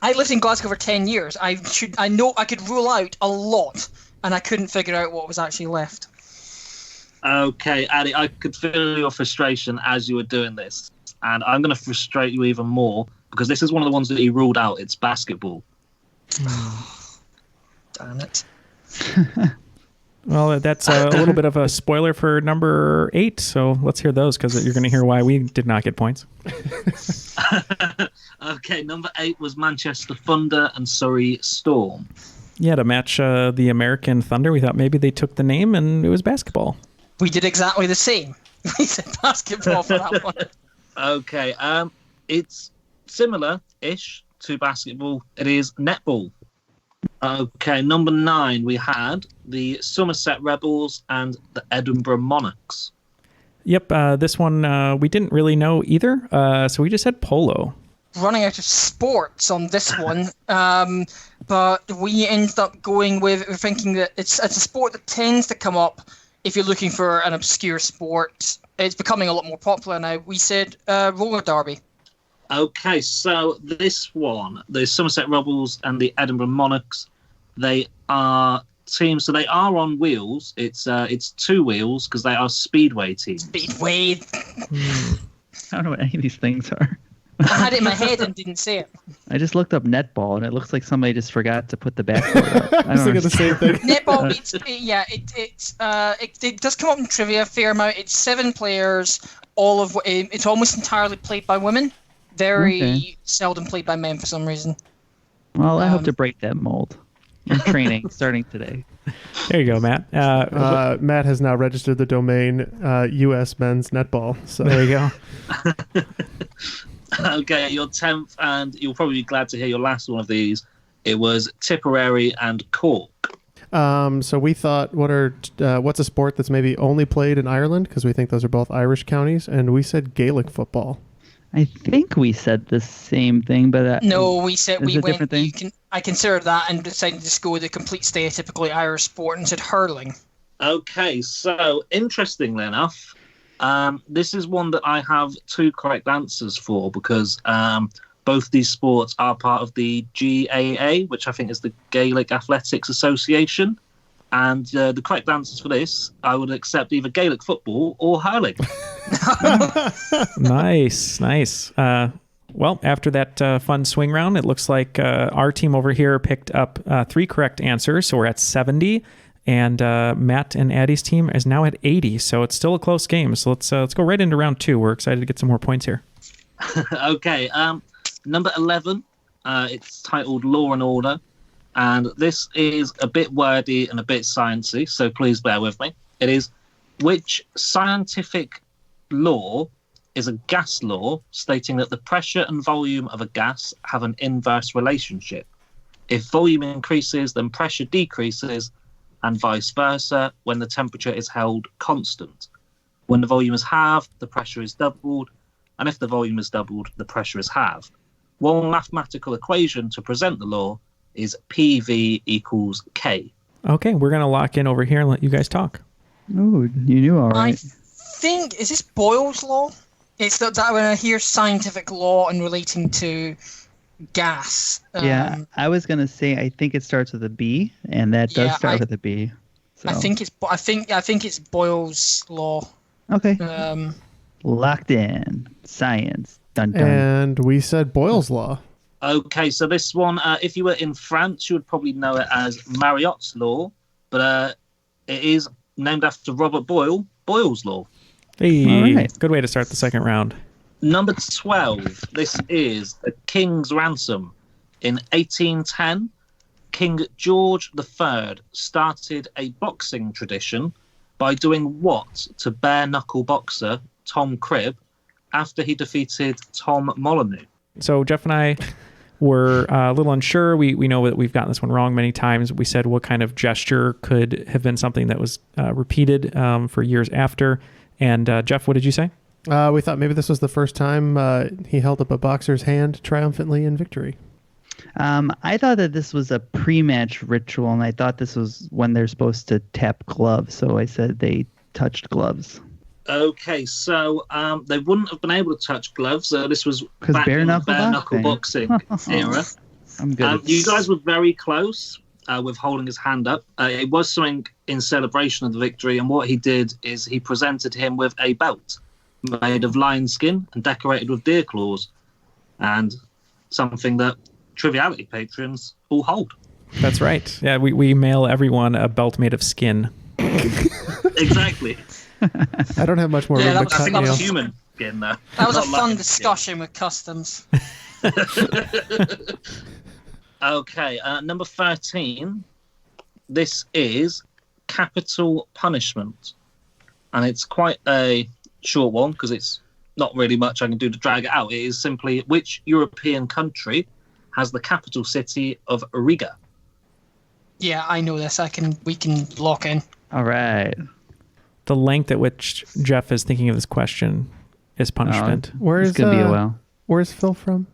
I lived in Glasgow for 10 years. I know I could rule out a lot, and I couldn't figure out what was actually left. Okay, Addy, I could feel your frustration as you were doing this, and I'm going to frustrate you even more because this is one of the ones that you ruled out. It's basketball. Damn it. Well, that's a little bit of a spoiler for number 8, so let's hear those because you're going to hear why we did not get points. Okay, number 8 was Manchester Thunder and Surrey Storm. Yeah, to match the American Thunder, we thought maybe they took the name and it was basketball. We did exactly the same. We said basketball for that one. Okay, it's similar-ish to basketball. It is netball. Okay, number 9, we had the Somerset Rebels and the Edinburgh Monarchs. Yep, this one we didn't really know either, so we just said polo. Running out of sports on this one, but we ended up going with thinking that it's a sport that tends to come up if you're looking for an obscure sport. It's becoming a lot more popular now. We said roller derby. Okay, so this one, the Somerset Rebels and the Edinburgh Monarchs, they are teams. So they are on wheels. It's 2 wheels because they are speedway teams. Speedway. I don't know what any of these things are. I had it in my head and didn't say it. I just looked up netball, and it looks like somebody just forgot to put the backboard up. I was thinking the same thing. Netball, it does come up in trivia a fair amount. It's 7 players, it's almost entirely played by women. Very Okay. seldom played by men for some reason. Well, I hope to break that mold. I'm training starting today. There you go, Matt. Matt has now registered the domain U.S. men's netball. So there you go. Okay, your 10th, and you'll probably be glad to hear your last one of these. It was Tipperary and Cork. So we thought, what's a sport that's maybe only played in Ireland? Because we think those are both Irish counties, and we said Gaelic football. I think we said the same thing, but No, we said is we it a went. different thing? I considered that and decided to just go with the complete stereotypically Irish sport and said hurling. Okay, so interestingly enough, this is one that I have 2 correct answers for because both these sports are part of the GAA, which I think is the Gaelic Athletics Association. And the correct answers for this, I would accept either Gaelic football or hurling. Nice. Well, after that fun swing round, it looks like our team over here picked up 3 correct answers, so we're at 70, and Matt and Addie's team is now at 80. So it's still a close game. So let's go right into round 2. We're excited to get some more points here. Okay, number 11. It's titled Law and Order, and this is a bit wordy and a bit sciencey, so please bear with me. It is, which scientific law is a gas law stating that the pressure and volume of a gas have an inverse relationship? If volume increases, then pressure decreases, and vice versa when the temperature is held constant. When the volume is halved, the pressure is doubled, and if the volume is doubled, the pressure is halved. One mathematical equation to present the law is PV equals K. Okay, we're going to lock in over here and let you guys talk. Ooh, you knew all I right. think, is this Boyle's law? It's that when I hear scientific law and relating to gas. Yeah, I was gonna say I think it starts with a B, and that does start with a B. So. I think it's Boyle's law. Okay. Um, Locked in. Science. Dun dun. And we said Boyle's Law. Okay, so this one, if you were in France, you would probably know it as Marriotte's law, but it is named after Robert Boyle, Boyle's law. Hey, All right. Good way to start the second round. Number 12, this is the King's Ransom. In 1810, King George III started a boxing tradition by doing what to bare-knuckle boxer Tom Cribb after he defeated Tom Molyneux? So Jeff and I were a little unsure. We know that we've gotten this one wrong many times. We said what kind of gesture could have been something that was repeated for years after. And Jeff, what did you say? We thought maybe this was the first time he held up a boxer's hand triumphantly in victory. I thought that this was a pre-match ritual, and I thought this was when they're supposed to tap gloves. So I said they touched gloves. Okay, so they wouldn't have been able to touch gloves. This was 'Cause back in the bare-knuckle boxing era. I'm good. You guys were very close with holding his hand up. It was something in celebration of the victory, and what he did is he presented him with a belt made of lion skin and decorated with deer claws, and something that Triviality patrons all hold. That's right. Yeah, we mail everyone a belt made of skin. Exactly. I don't have much more Yeah, room that to was- cut I think it nails. was human skin, though. that was a Not fun lion skin. discussion with customs. Okay, number 13. This is capital punishment. And it's quite a short one because it's not really much I can do to drag it out. It is simply, which European country has the capital city of Riga? Yeah, I know this. We can lock in. All right. The length at which Jeff is thinking of this question is punishment. Where's It's gonna be a while. Where's Phil from?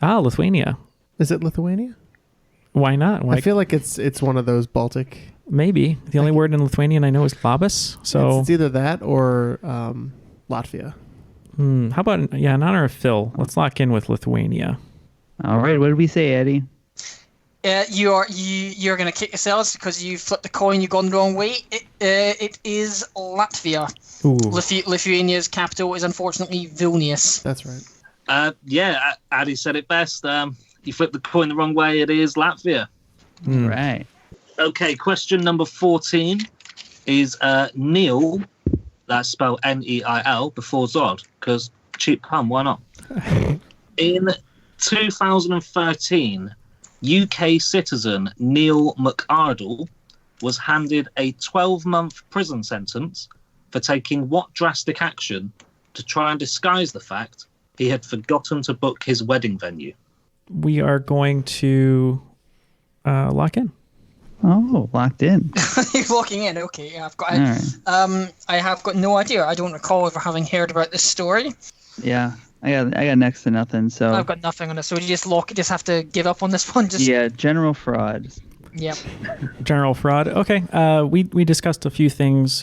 Lithuania. Is it Lithuania? Why not? I feel like it's one of those Baltic. Maybe. The only word in Lithuanian I know is labas. So It's either that or Latvia. how about, in honor of Phil, let's lock in with Lithuania. All right. What did we say, Eddie? You're going to kick yourselves because you flipped the coin. You've gone the wrong way. It is Latvia. Ooh. Lithuania's capital is unfortunately Vilnius. That's right. Yeah, Addy said it best. You flipped the coin the wrong way. It is Latvia. All right. Okay, question number 14 is Neil. That's spelled Neil before Zod, because cheap pun, why not? In 2013, UK citizen Neil McArdle was handed a 12-month prison sentence for taking what drastic action to try and disguise the fact he had forgotten to book his wedding venue? We are going to lock in. Oh, locked in. You're locking in. Okay, yeah, I've got. All right. I have got no idea. I don't recall ever having heard about this story. Yeah, I got next to nothing. So I've got nothing on it. So you just have to give up on this one. yeah, general fraud. Yeah. General fraud. Okay. We discussed a few things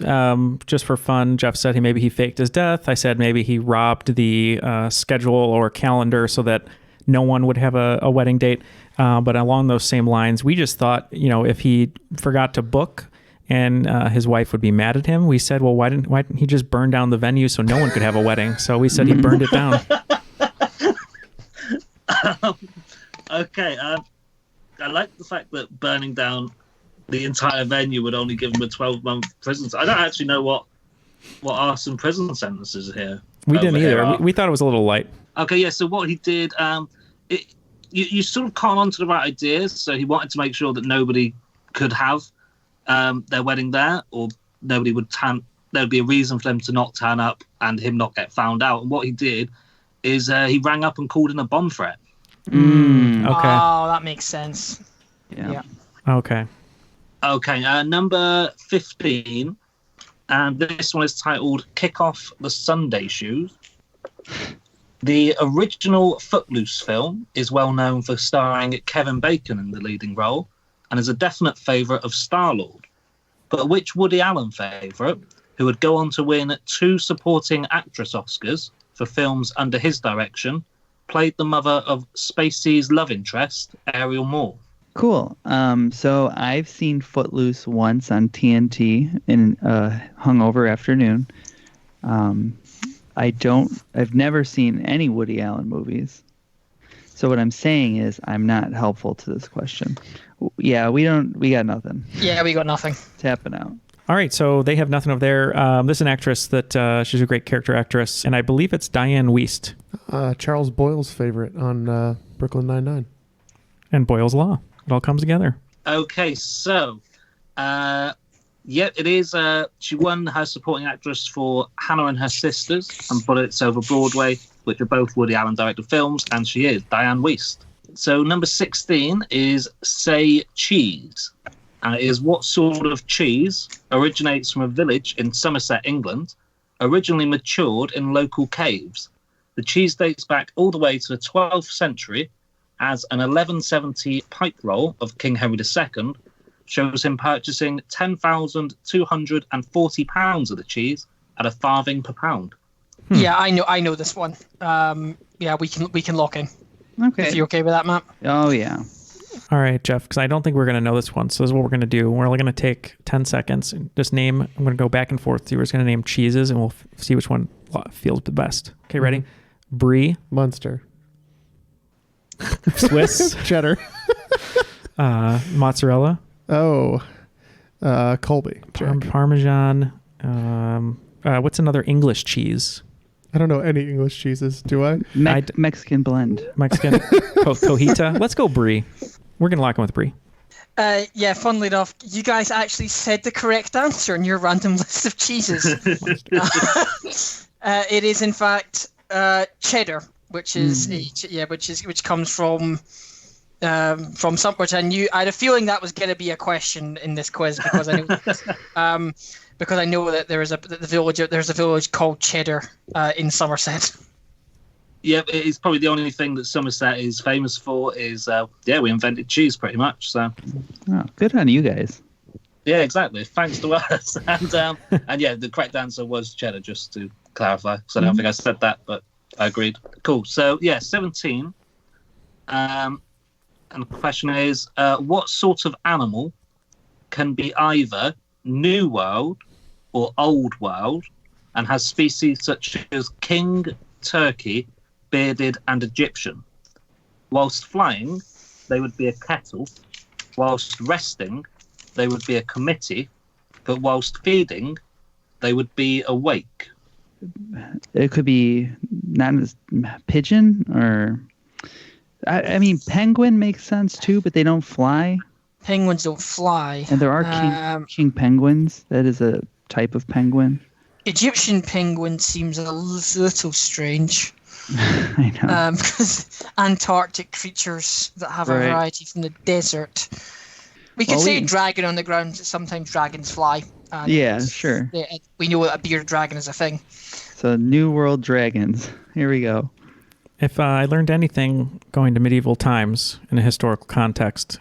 just for fun. Jeff said maybe he faked his death. I said maybe he robbed the schedule or calendar so that no one would have a wedding date. But along those same lines, we just thought, if he forgot to book and his wife would be mad at him, we said, well, why didn't he just burn down the venue so no one could have a wedding? So we said he burned it down. Okay. I like the fact that burning down the entire venue would only give him a 12-month prison. I don't actually know what are some prison sentences here. We didn't either. We thought it was a little light. Okay, yeah. So what he did, you sort of caught on to the right ideas. So he wanted to make sure that nobody could have their wedding there, or nobody would there'd be a reason for them to not turn up and him not get found out. And what he did is he rang up and called in a bomb threat. Okay. Oh, that makes sense. Yeah. Okay. Okay, number 15, and this one is titled Kick Off the Sunday Shoes. The original Footloose film is well known for starring Kevin Bacon in the leading role and is a definite favourite of Star-Lord. But which Woody Allen favourite, who would go on to win 2 supporting actress Oscars for films under his direction, played the mother of Spacey's love interest, Ariel Moore? Cool. So I've seen Footloose once on TNT in a hungover afternoon. I've never seen any Woody Allen movies. So what I'm saying is I'm not helpful to this question. Yeah, we got nothing. Yeah, we got nothing. Tapping out. All right, so they have nothing over there. This is an actress that she's a great character actress, and I believe it's Diane Wiest. Charles Boyle's favorite on Brooklyn Nine-Nine. And Boyle's Law. It all comes together. Okay, so, it is. She won her supporting actress for Hannah and Her Sisters and Bullets Over Broadway, which are both Woody Allen directed films, and she is Diane Wiest. So number 16 is Say Cheese. And it is what sort of cheese originates from a village in Somerset, England, originally matured in local caves. The cheese dates back all the way to the 12th century, as an 1170 pipe roll of King Henry II shows him purchasing 10,240 pounds of the cheese at a farthing per pound. Yeah, I know this one. Yeah, we can lock in. Okay. If you're okay with that, Matt. Oh, yeah. All right, Jeff, because I don't think we're going to know this one. So this is what we're going to do. We're only going to take 10 seconds and just name. I'm going to go back and forth. We're just going to name cheeses, and we'll see which one feels the best. Okay, ready? Brie. Munster. Swiss. Cheddar. Mozzarella. Oh. Colby. Parmesan. What's another English cheese? I don't know any English cheeses, do I? Mexican blend. Mexican. Cojita. Let's go Brie. We're going to lock in with Brie. Yeah, funnily enough, you guys actually said the correct answer in your random list of cheeses. It is, in fact, cheddar, which is which comes from some, which I knew. I had a feeling that was going to be a question in this quiz because I knew because I know that there's a village called Cheddar in Somerset. Yeah, it's probably the only thing that Somerset is famous for is we invented cheese pretty much. So, good on you guys. Yeah, exactly. Thanks to us. And yeah, the correct answer was cheddar, just to clarify. So I don't think I said that, but I agreed. Cool. So yeah, 17. And the question is, what sort of animal can be either New World or Old World and has species such as king, turkey, bearded and Egyptian? Whilst flying, they would be a kettle. Whilst resting, they would be a committee. But whilst feeding, they would be awake. It could be not as pigeon or... I mean, penguin makes sense too, but they don't fly. Penguins don't fly. And there are king penguins. That is a type of penguin. Egyptian penguin seems a little strange. I know. Because Antarctic creatures that have a Right. variety from the desert. We could say dragon on the ground. Sometimes dragons fly. And Yeah, sure. we know a bearded dragon is a thing. So New World dragons. Here we go. If I learned anything going to medieval times in a historical context,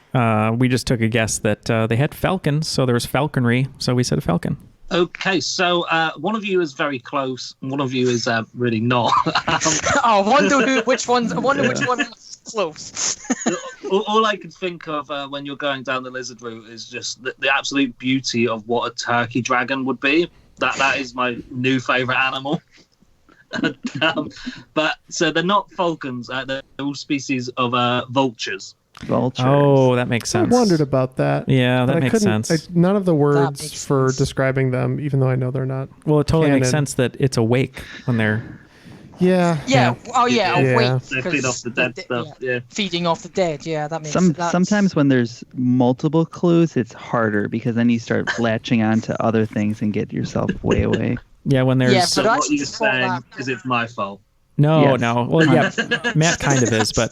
we just took a guess that they had falcons, so there was falconry, so we said a falcon. Okay, so one of you is very close, and one of you is really not. I wonder which one is close. all I could think of when you're going down the lizard route is just the absolute beauty of what a turkey dragon would be. That is my new favourite animal. But so they're not falcons. They're all species of vultures. Vultures. Oh, that makes sense. I wondered about that. Yeah, that but makes sense. None of the makes words for sense. describing them, even though I know they're not. Well, it totally makes canon. sense that it's awake when they're... Yeah. Yeah. Oh, yeah. Yeah. Awake. They feed off the dead stuff. Yeah. Feeding off the dead. Yeah, that makes sense. Sometimes when there's multiple clues, it's harder because then you start latching on to other things and get yourself way away. Yeah, when there's... Yeah, So but what actually you're before saying that- is it's my fault. No, Yes. no. Well, yeah, Matt kind of is, but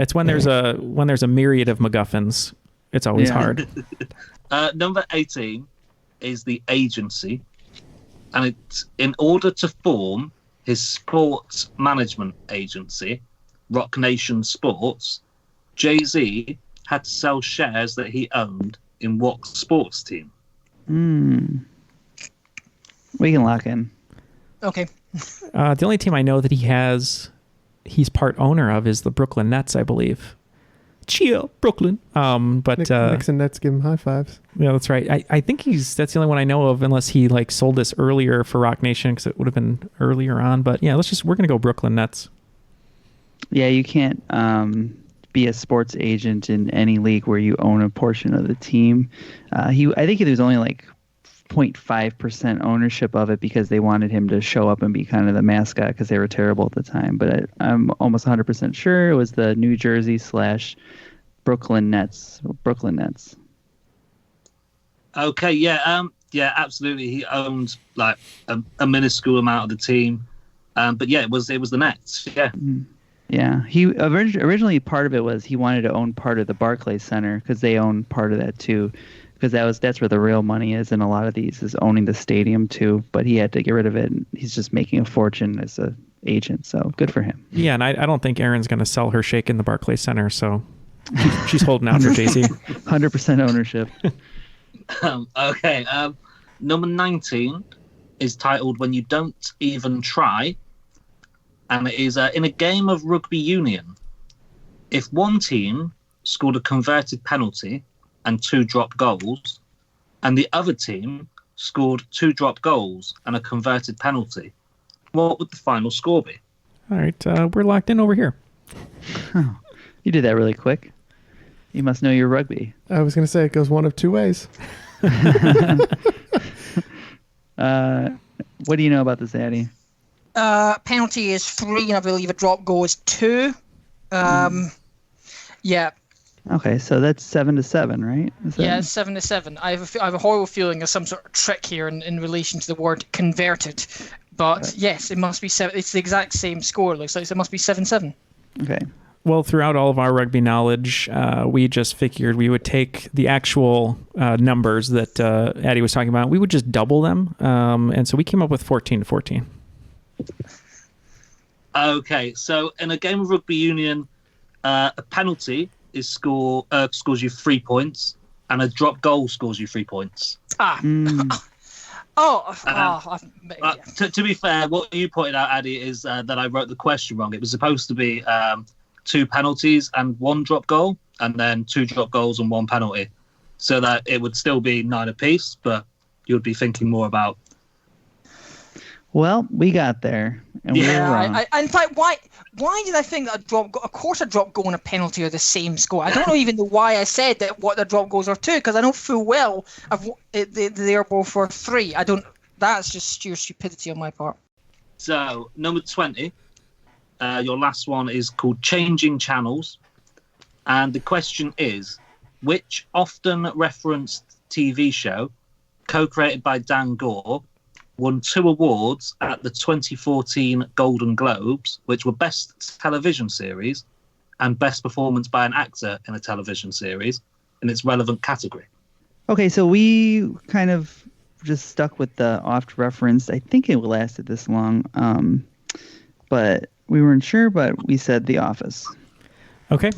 it's when there's a myriad of MacGuffins. It's always Yeah. hard. Number 18 is the agency, and it's in order to form his sports management agency, Rock Nation Sports. Jay-Z had to sell shares that he owned in what sports team? We can lock in. Okay. The only team I know that he's part owner of is the Brooklyn Nets, I believe. Cheer, Brooklyn. But Knicks and Nets give him high fives. yeah, that's right. I think that's the only one I know of, unless he like sold this earlier for Rock Nation because it would have been earlier on. But yeah, we're gonna go Brooklyn Nets. Yeah, you can't be a sports agent in any league where you own a portion of the team. I think there's only like 0.5% ownership of it because they wanted him to show up and be kind of the mascot because they were terrible at the time. But I'm almost 100% sure it was the New Jersey / Brooklyn Nets. Brooklyn Nets. Okay, yeah, absolutely. He owned like a minuscule amount of the team, but yeah, it was the Nets. Yeah. Yeah, he originally part of it was he wanted to own part of the Barclays Center because they own part of that too, because that's where the real money is in a lot of these is owning the stadium too. But he had to get rid of it, and he's just making a fortune as a agent. So good for him. Yeah, and I don't think Erin's gonna sell her shake in the Barclays Center, so she's holding out for Jay-Z. 100% ownership. Okay, number 19 is titled "When You Don't Even Try." And it is in a game of rugby union. If one team scored a converted penalty and 2 dropped goals, and the other team scored 2 dropped goals and a converted penalty, what would the final score be? All right, we're locked in over here. Oh, you did that really quick. You must know your rugby. I was going to say it goes one of two ways. What do you know about this, Addie? Penalty is 3, and I believe a drop goal is 2. Yeah. Okay, so that's 7-7, right? Yeah, it's 7-7. I have a horrible feeling there's some sort of trick here in relation to the word converted. But yes, it must be 7. It's the exact same score. It looks like, so it must be 7-7. Okay. Well, throughout all of our rugby knowledge, we just figured we would take the actual numbers that Addie was talking about. We would just double them, and so we came up with 14-14. Okay, so in a game of rugby union, a penalty scores you 3 points, and a drop goal scores you 3 points. To be fair, what you pointed out, Addy, is that I wrote the question wrong. It was supposed to be 2 penalties and 1 drop goal, and then 2 drop goals and 1 penalty, so that it would still be 9 apiece, but you would be thinking more about. Well, we got there, and we were wrong. In fact, why did I think that a drop goal? Of course, a drop goal and a penalty are the same score. I don't even know why I said that. What the drop goals are 2, because I know full well they are both for 3. I don't. That's just sheer stupidity on my part. So, number 20, your last one is called Changing Channels. And the question is, which often referenced TV show, co-created by Dan Gore, won 2 awards at the 2014 Golden Globes, which were Best Television Series and Best Performance by an Actor in a Television Series in its relevant category? Okay, so we kind of just stuck with the oft-referenced. I think it lasted this long, but we weren't sure, but we said The Office. Okay.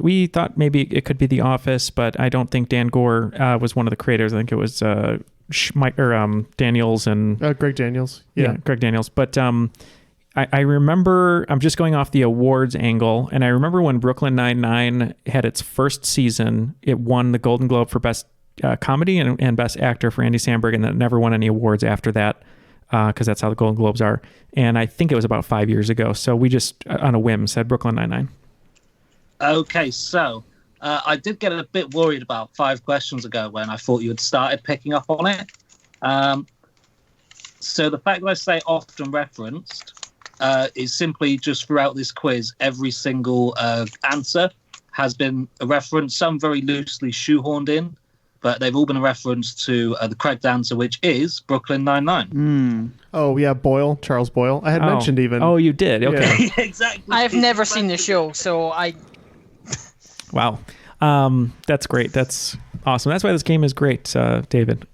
We thought maybe it could be The Office, but I don't think Dan Gore was one of the creators. I think it was Daniels and Greg Daniels. Yeah, Greg Daniels. But I remember, I'm just going off the awards angle, and I remember when Brooklyn Nine-Nine had its first season, it won the Golden Globe for Best Comedy and Best Actor for Andy Samberg, and then never won any awards after that, because that's how the Golden Globes are. And I think it was about 5 years ago. So we just, on a whim, said Brooklyn Nine-Nine. Okay, so I did get a bit worried about 5 questions ago when I thought you had started picking up on it. So the fact that I say often referenced is simply just throughout this quiz, every single answer has been a reference, some very loosely shoehorned in, but they've all been a reference to the correct answer, which is Brooklyn Nine-Nine. Oh, yeah, Boyle, Charles Boyle. I had mentioned even. Oh, you did? Okay. Yeah. Exactly. I've never seen the show, so I... Wow. That's great. That's awesome. That's why this game is great, David.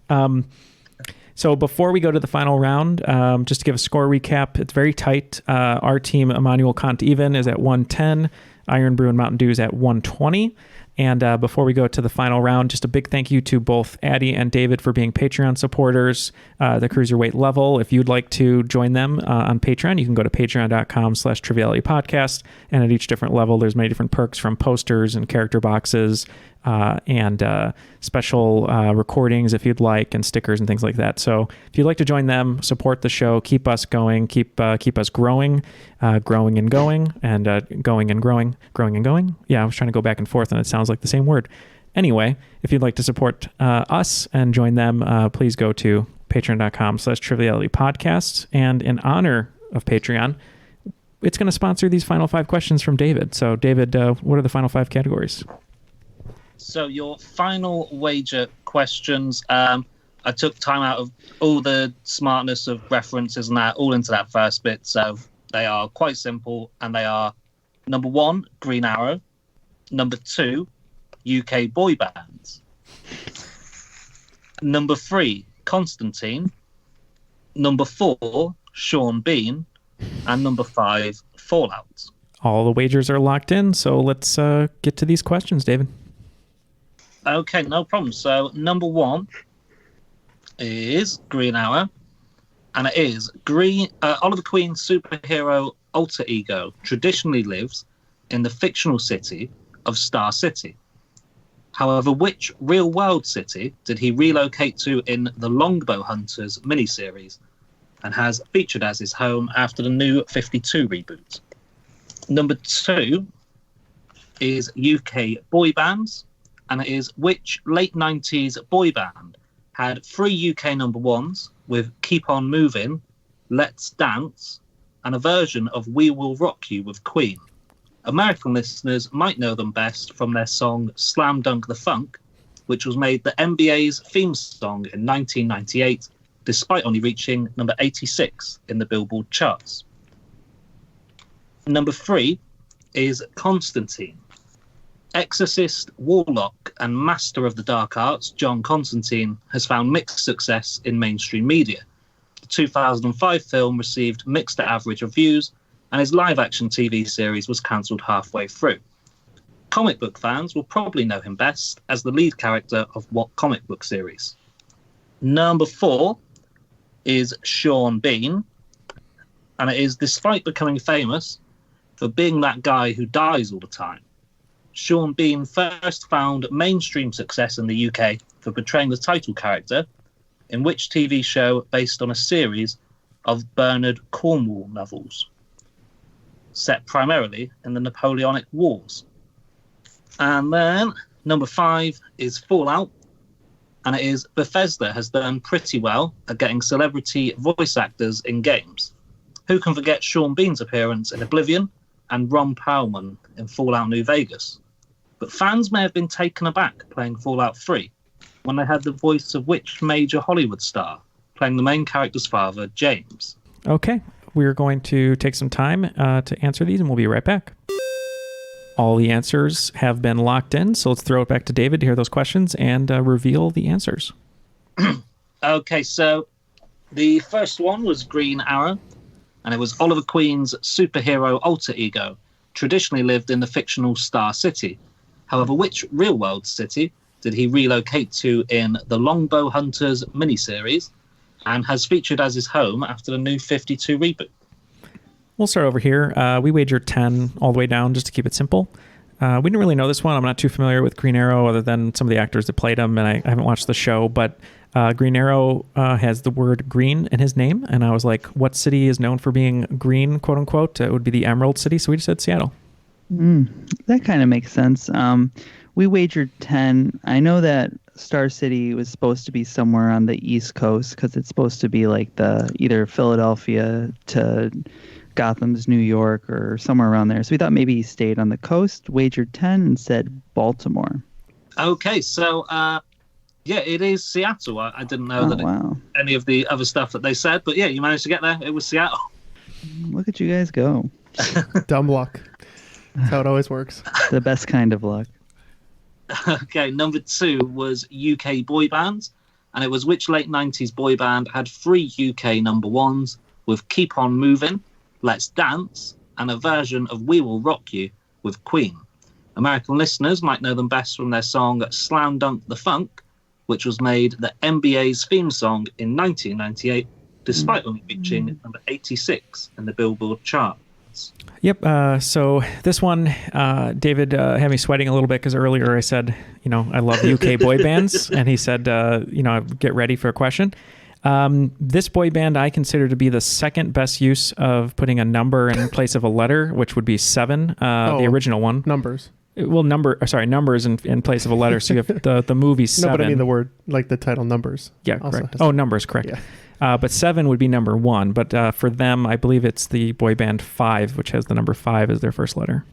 So before we go to the final round, just to give a score recap, it's very tight. Our team, Emmanuel Kant even, is at 110. Iron Brew and Mountain Dew is at 120. And before we go to the final round, just a big thank you to both Addie and David for being Patreon supporters, the Cruiserweight level. If you'd like to join them on Patreon, you can go to patreon.com/Triviality Podcast. And at each different level, there's many different perks, from posters and character boxes and special recordings if you'd like, and stickers and things like that. So if you'd like to join them, support the show, keep us going, keep us growing, growing and going, and going and growing and going. Yeah, I was trying to go back and forth and it sounds like the same word. Anyway, if you'd like to support us and join them, please go to patreon.com/Triviality Podcast. And in honor of Patreon, it's going to sponsor these final 5 questions from David. So David, what are the final 5 categories? So your final wager questions, I took time out of all the smartness of references and that all into that first bit. So they are quite simple, and they are: number 1, Green Arrow; number 2, UK boy bands; number 3, Constantine; number 4, Sean Bean; and number 5, Fallout. All the wagers are locked in, so let's get to these questions, David. Okay, no problem. So number 1 is Green Arrow, and it is Oliver Queen's superhero alter ego traditionally lives in the fictional city of Star City. However, which real-world city did he relocate to in the Longbow Hunters miniseries and has featured as his home after the New 52 reboot? Number 2 is UK boy bands, and it is which late 90s boy band had 3 UK number 1s with Keep On Moving, Let's Dance, and a version of We Will Rock You with Queen. American listeners might know them best from their song Slam Dunk the Funk, which was made the NBA's theme song in 1998, despite only reaching number 86 in the Billboard charts. Number 3 is Constantine. Exorcist, warlock, and master of the dark arts, John Constantine, has found mixed success in mainstream media. The 2005 film received mixed to average reviews, and his live-action TV series was cancelled halfway through. Comic book fans will probably know him best as the lead character of what comic book series? Number 4 is Sean Bean, and it is despite becoming famous for being that guy who dies all the time. Sean Bean first found mainstream success in the UK for portraying the title character in which TV show based on a series of Bernard Cornwell novels, set primarily in the Napoleonic Wars. And then number 5 is Fallout, and it is Bethesda has done pretty well at getting celebrity voice actors in games. Who can forget Sean Bean's appearance in Oblivion and Ron Perlman in Fallout New Vegas? But fans may have been taken aback playing Fallout 3 when they had the voice of which major Hollywood star playing the main character's father, James? Okay, we're going to take some time to answer these, and we'll be right back. All the answers have been locked in, so let's throw it back to David to hear those questions and reveal the answers. Okay, so the first one was Green Arrow, and it was Oliver Queen's superhero alter ego, traditionally lived in the fictional Star City. However, which real-world city did he relocate to in the Longbow Hunters miniseries and has featured as his home after the New 52 reboot? We'll start over here. We wagered 10 all the way down just to keep it simple. We didn't really know this one. I'm not too familiar with Green Arrow other than some of the actors that played him, and I haven't watched the show, but Green Arrow has the word green in his name, and I was like, what city is known for being green, quote unquote? It would be the Emerald City, so we just said Seattle. That kind of makes sense. We wagered 10. I know that Star City was supposed to be somewhere on the East Coast because it's supposed to be like the either Philadelphia to Gotham's New York or somewhere around there. So we thought maybe he stayed on the coast, wagered 10, and said Baltimore. Okay, so yeah, it is Seattle. I didn't know any of the other stuff that they said, but yeah, you managed to get there. It was Seattle. Look at you guys go. Dumb luck. That's how it always works. The best kind of luck. Okay, number 2 was UK boy bands, and it was which late 90s boy band had 3 UK number ones with Keep On Moving, Let's Dance, and a version of We Will Rock You with Queen. American listeners might know them best from their song Slam Dunk the Funk, which was made the NBA's theme song in 1998, despite only reaching number 86 in the Billboard chart. Yep. So this one, David had me sweating a little bit because earlier I said, I love UK boy bands. And he said, get ready for a question. This boy band I consider to be the second best use of putting a number in place of a letter, which would be 7, the original one. Numbers. Well, numbers in place of a letter. So you have the movie 7. No, but I mean the word, like the title numbers. Yeah, correct. Numbers, correct. Yeah. But 7 would be number 1. But for them, I believe it's the boy band 5, which has the number 5 as their first letter.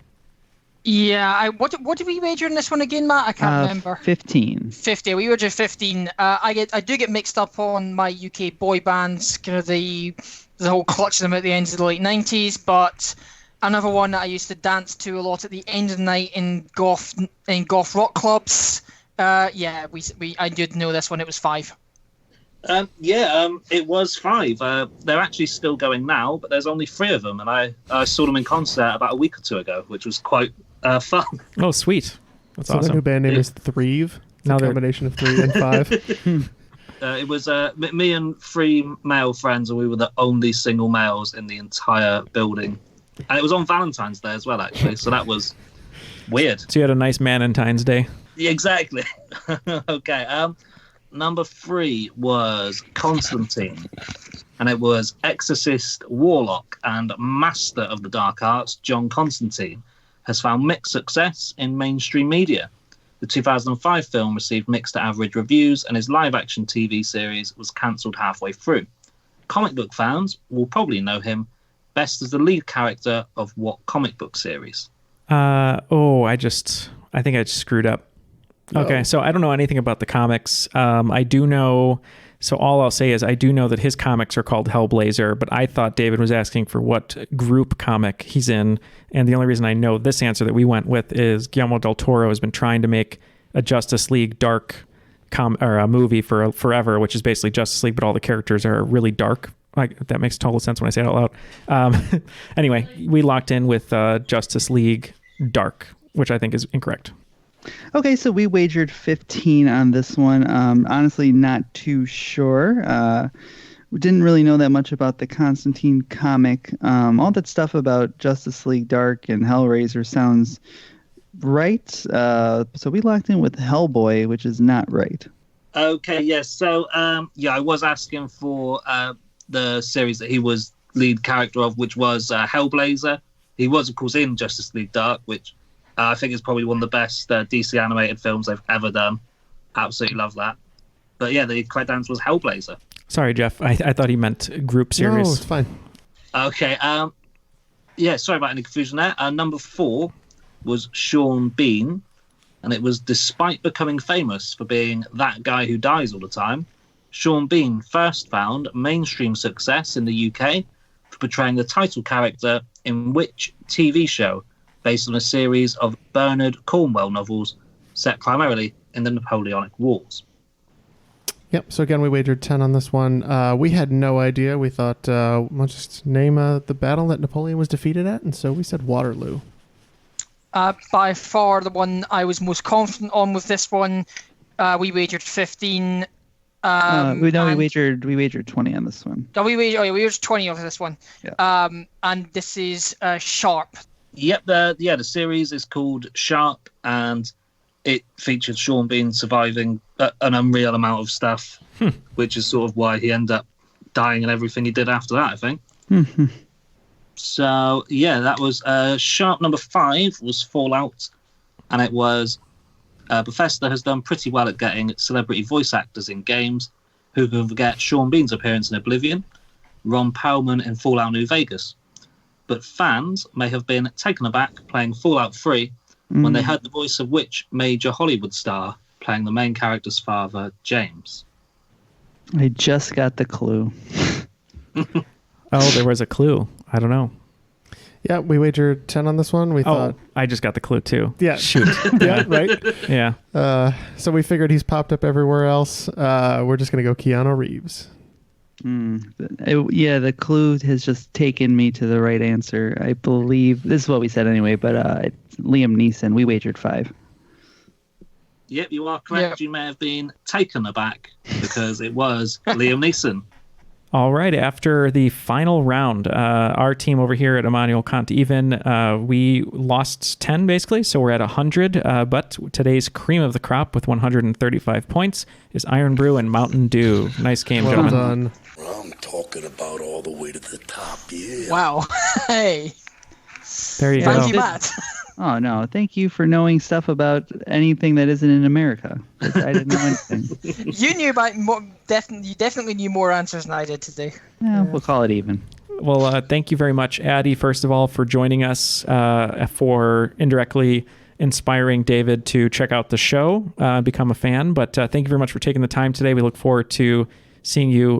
Yeah. What did we wager in this one again, Matt? I can't remember. 15. 50. We wagered 15. I do get mixed up on my UK boy bands, kind of the whole clutch of them at the end of the late 90s. But another one that I used to dance to a lot at the end of the night in goth rock clubs. I did know this one. It was 5. It was 5. They're actually still going now, but there's only 3 of them, and I saw them in concert about a week or 2 ago, which was quite fun. Oh, sweet. That's awesome. So the new band name is Threve. Now a combination of 3 and 5. It was me and 3 male friends, and we were the only single males in the entire building. And it was on Valentine's Day as well, actually, so that was weird. So you had a nice Valentine's Day. Yeah, exactly. Okay, number 3 was Constantine, and it was exorcist, warlock, and master of the dark arts John Constantine has found mixed success in mainstream media. The 2005 film received mixed to average reviews, and his live-action TV series was cancelled halfway through. Comic book fans will probably know him best as the lead character of what comic book series? I think I just screwed up. Okay, so I don't know anything about the comics. I do know, so all I'll say is I do know that his comics are called Hellblazer, but I thought David was asking for what group comic he's in, and the only reason I know this answer that we went with is Guillermo del Toro has been trying to make a Justice League dark a movie for forever, which is basically Justice League, but all the characters are really dark. Like, that makes total sense when I say it out loud. Anyway, we locked in with Justice League Dark, which I think is incorrect. Okay, so we wagered 15 on this one. Honestly, not too sure. We didn't really know that much about the Constantine comic. All that stuff about Justice League Dark and Hellraiser sounds right. So we locked in with Hellboy, which is not right. Okay, yes. So, I was asking for the series that he was lead character of, which was Hellblazer. He was, of course, in Justice League Dark, which I think is probably one of the best DC animated films they've ever done. Absolutely love that. But yeah, the correct answer was Hellblazer. Sorry, Jeff. I thought he meant group series. No, it's fine. Okay. Yeah, sorry about any confusion there. Number 4 was Sean Bean, and it was despite becoming famous for being that guy who dies all the time, Sean Bean first found mainstream success in the UK for portraying the title character in which TV show based on a series of Bernard Cornwell novels set primarily in the Napoleonic Wars. Yep. So again, we wagered 10 on this one. We had no idea. We thought, we'll just name the battle that Napoleon was defeated at, and so we said Waterloo. By far the one I was most confident on with this one. We wagered 15. We wagered 20 on this one. We wagered 20 of this one. Yeah. And this is Sharp. Yep. The series is called Sharp, and it featured Sean Bean surviving an unreal amount of stuff, which is sort of why he ended up dying and everything he did after that, I think. So, yeah, that was Sharp. Number 5 was Fallout, and it was Bethesda has done pretty well at getting celebrity voice actors in games. Who can forget Sean Bean's appearance in Oblivion, Ron Perlman in Fallout New Vegas. But fans may have been taken aback playing Fallout 3 when they heard the voice of which major Hollywood star playing the main character's father, James. I just got the clue. Oh, there was a clue. I don't know. Yeah, we wagered 10 on this one. We thought... I just got the clue too. Yeah. Shoot. Yeah, right? Yeah. So we figured he's popped up everywhere else. We're just going to go Keanu Reeves. The clue has just taken me to the right answer. I believe this is what we said anyway, but it's Liam Neeson. We wagered 5. Yep, you are correct. Yeah. You may have been taken aback because it was Liam Neeson. All right. After the final round, our team over here at Emmanuel Kant Even, we lost 10 basically, so we're at 100. But today's cream of the crop with 135 points is Iron Brew and Mountain Dew. Nice game, Well gentlemen. done. I'm talking about all the way to the top, yeah. Wow. Hey. There you Thank go. you, Matt. Oh, no. Thank you for knowing stuff about anything that isn't in America. I didn't know anything. You knew about more. You definitely knew more answers than I did today. Yeah, we'll call it even. Well, thank you very much, Addie, first of all, for joining us, for indirectly inspiring David to check out the show, become a fan. But thank you very much for taking the time today. We look forward to seeing you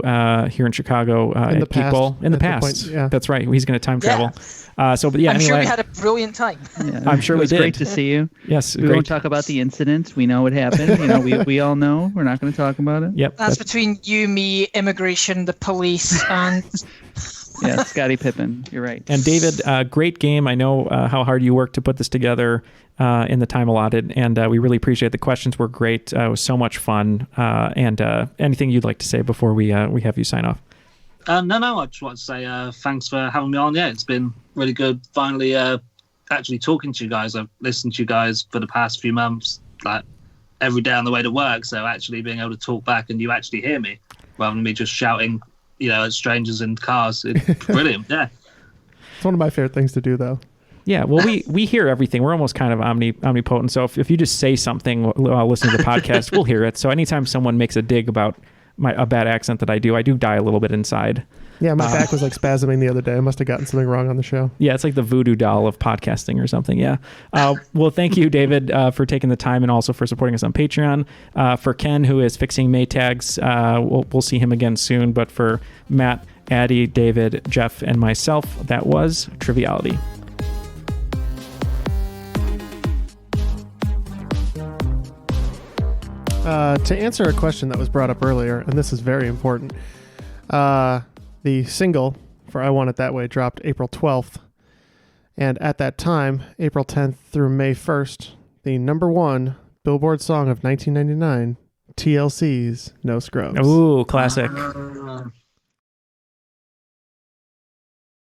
here in Chicago In the at People past, in the at the past. point, yeah. That's right. He's going to time travel. I'm Sure we had a brilliant time. Yeah, I'm sure it we was did. great to see you. Yes, We great. won't talk about the incident. We know what happened. We all know. We're not going to talk about it. Yep. That's between you, me, immigration, the police, and Yeah, Scottie Pippen. You're right. And David, great game. I know how hard you worked to put this together in the time allotted, and we really appreciate the questions were great. It was so much fun. And anything you'd like to say before we have you sign off? No, I just want to say thanks for having me on. Yeah, it's been really good. Finally, actually talking to you guys. I've listened to you guys for the past few months, like every day on the way to work. So actually being able to talk back and you actually hear me rather than me just shouting, at strangers in cars. It's brilliant. Yeah. It's one of my favorite things to do, though. Yeah, well, we hear everything. We're almost kind of omnipotent. So if you just say something while listening to the podcast, we'll hear it. So anytime someone makes a dig about a bad accent that I do die a little bit inside. Yeah, my back was like spasming the other day. I must have gotten something wrong on the show. Yeah, it's like the voodoo doll of podcasting or something. Yeah. Well, thank you, David, for taking the time and also for supporting us on Patreon. For Ken, who is fixing Maytags, we'll see him again soon. But for Matt, Addie, David, Jeff, and myself, that was Triviality. To answer a question that was brought up earlier, and this is very important, the single for I Want It That Way dropped April 12th. And at that time, April 10th through May 1st, the number one Billboard song of 1999, TLC's No Scrubs. Ooh, classic.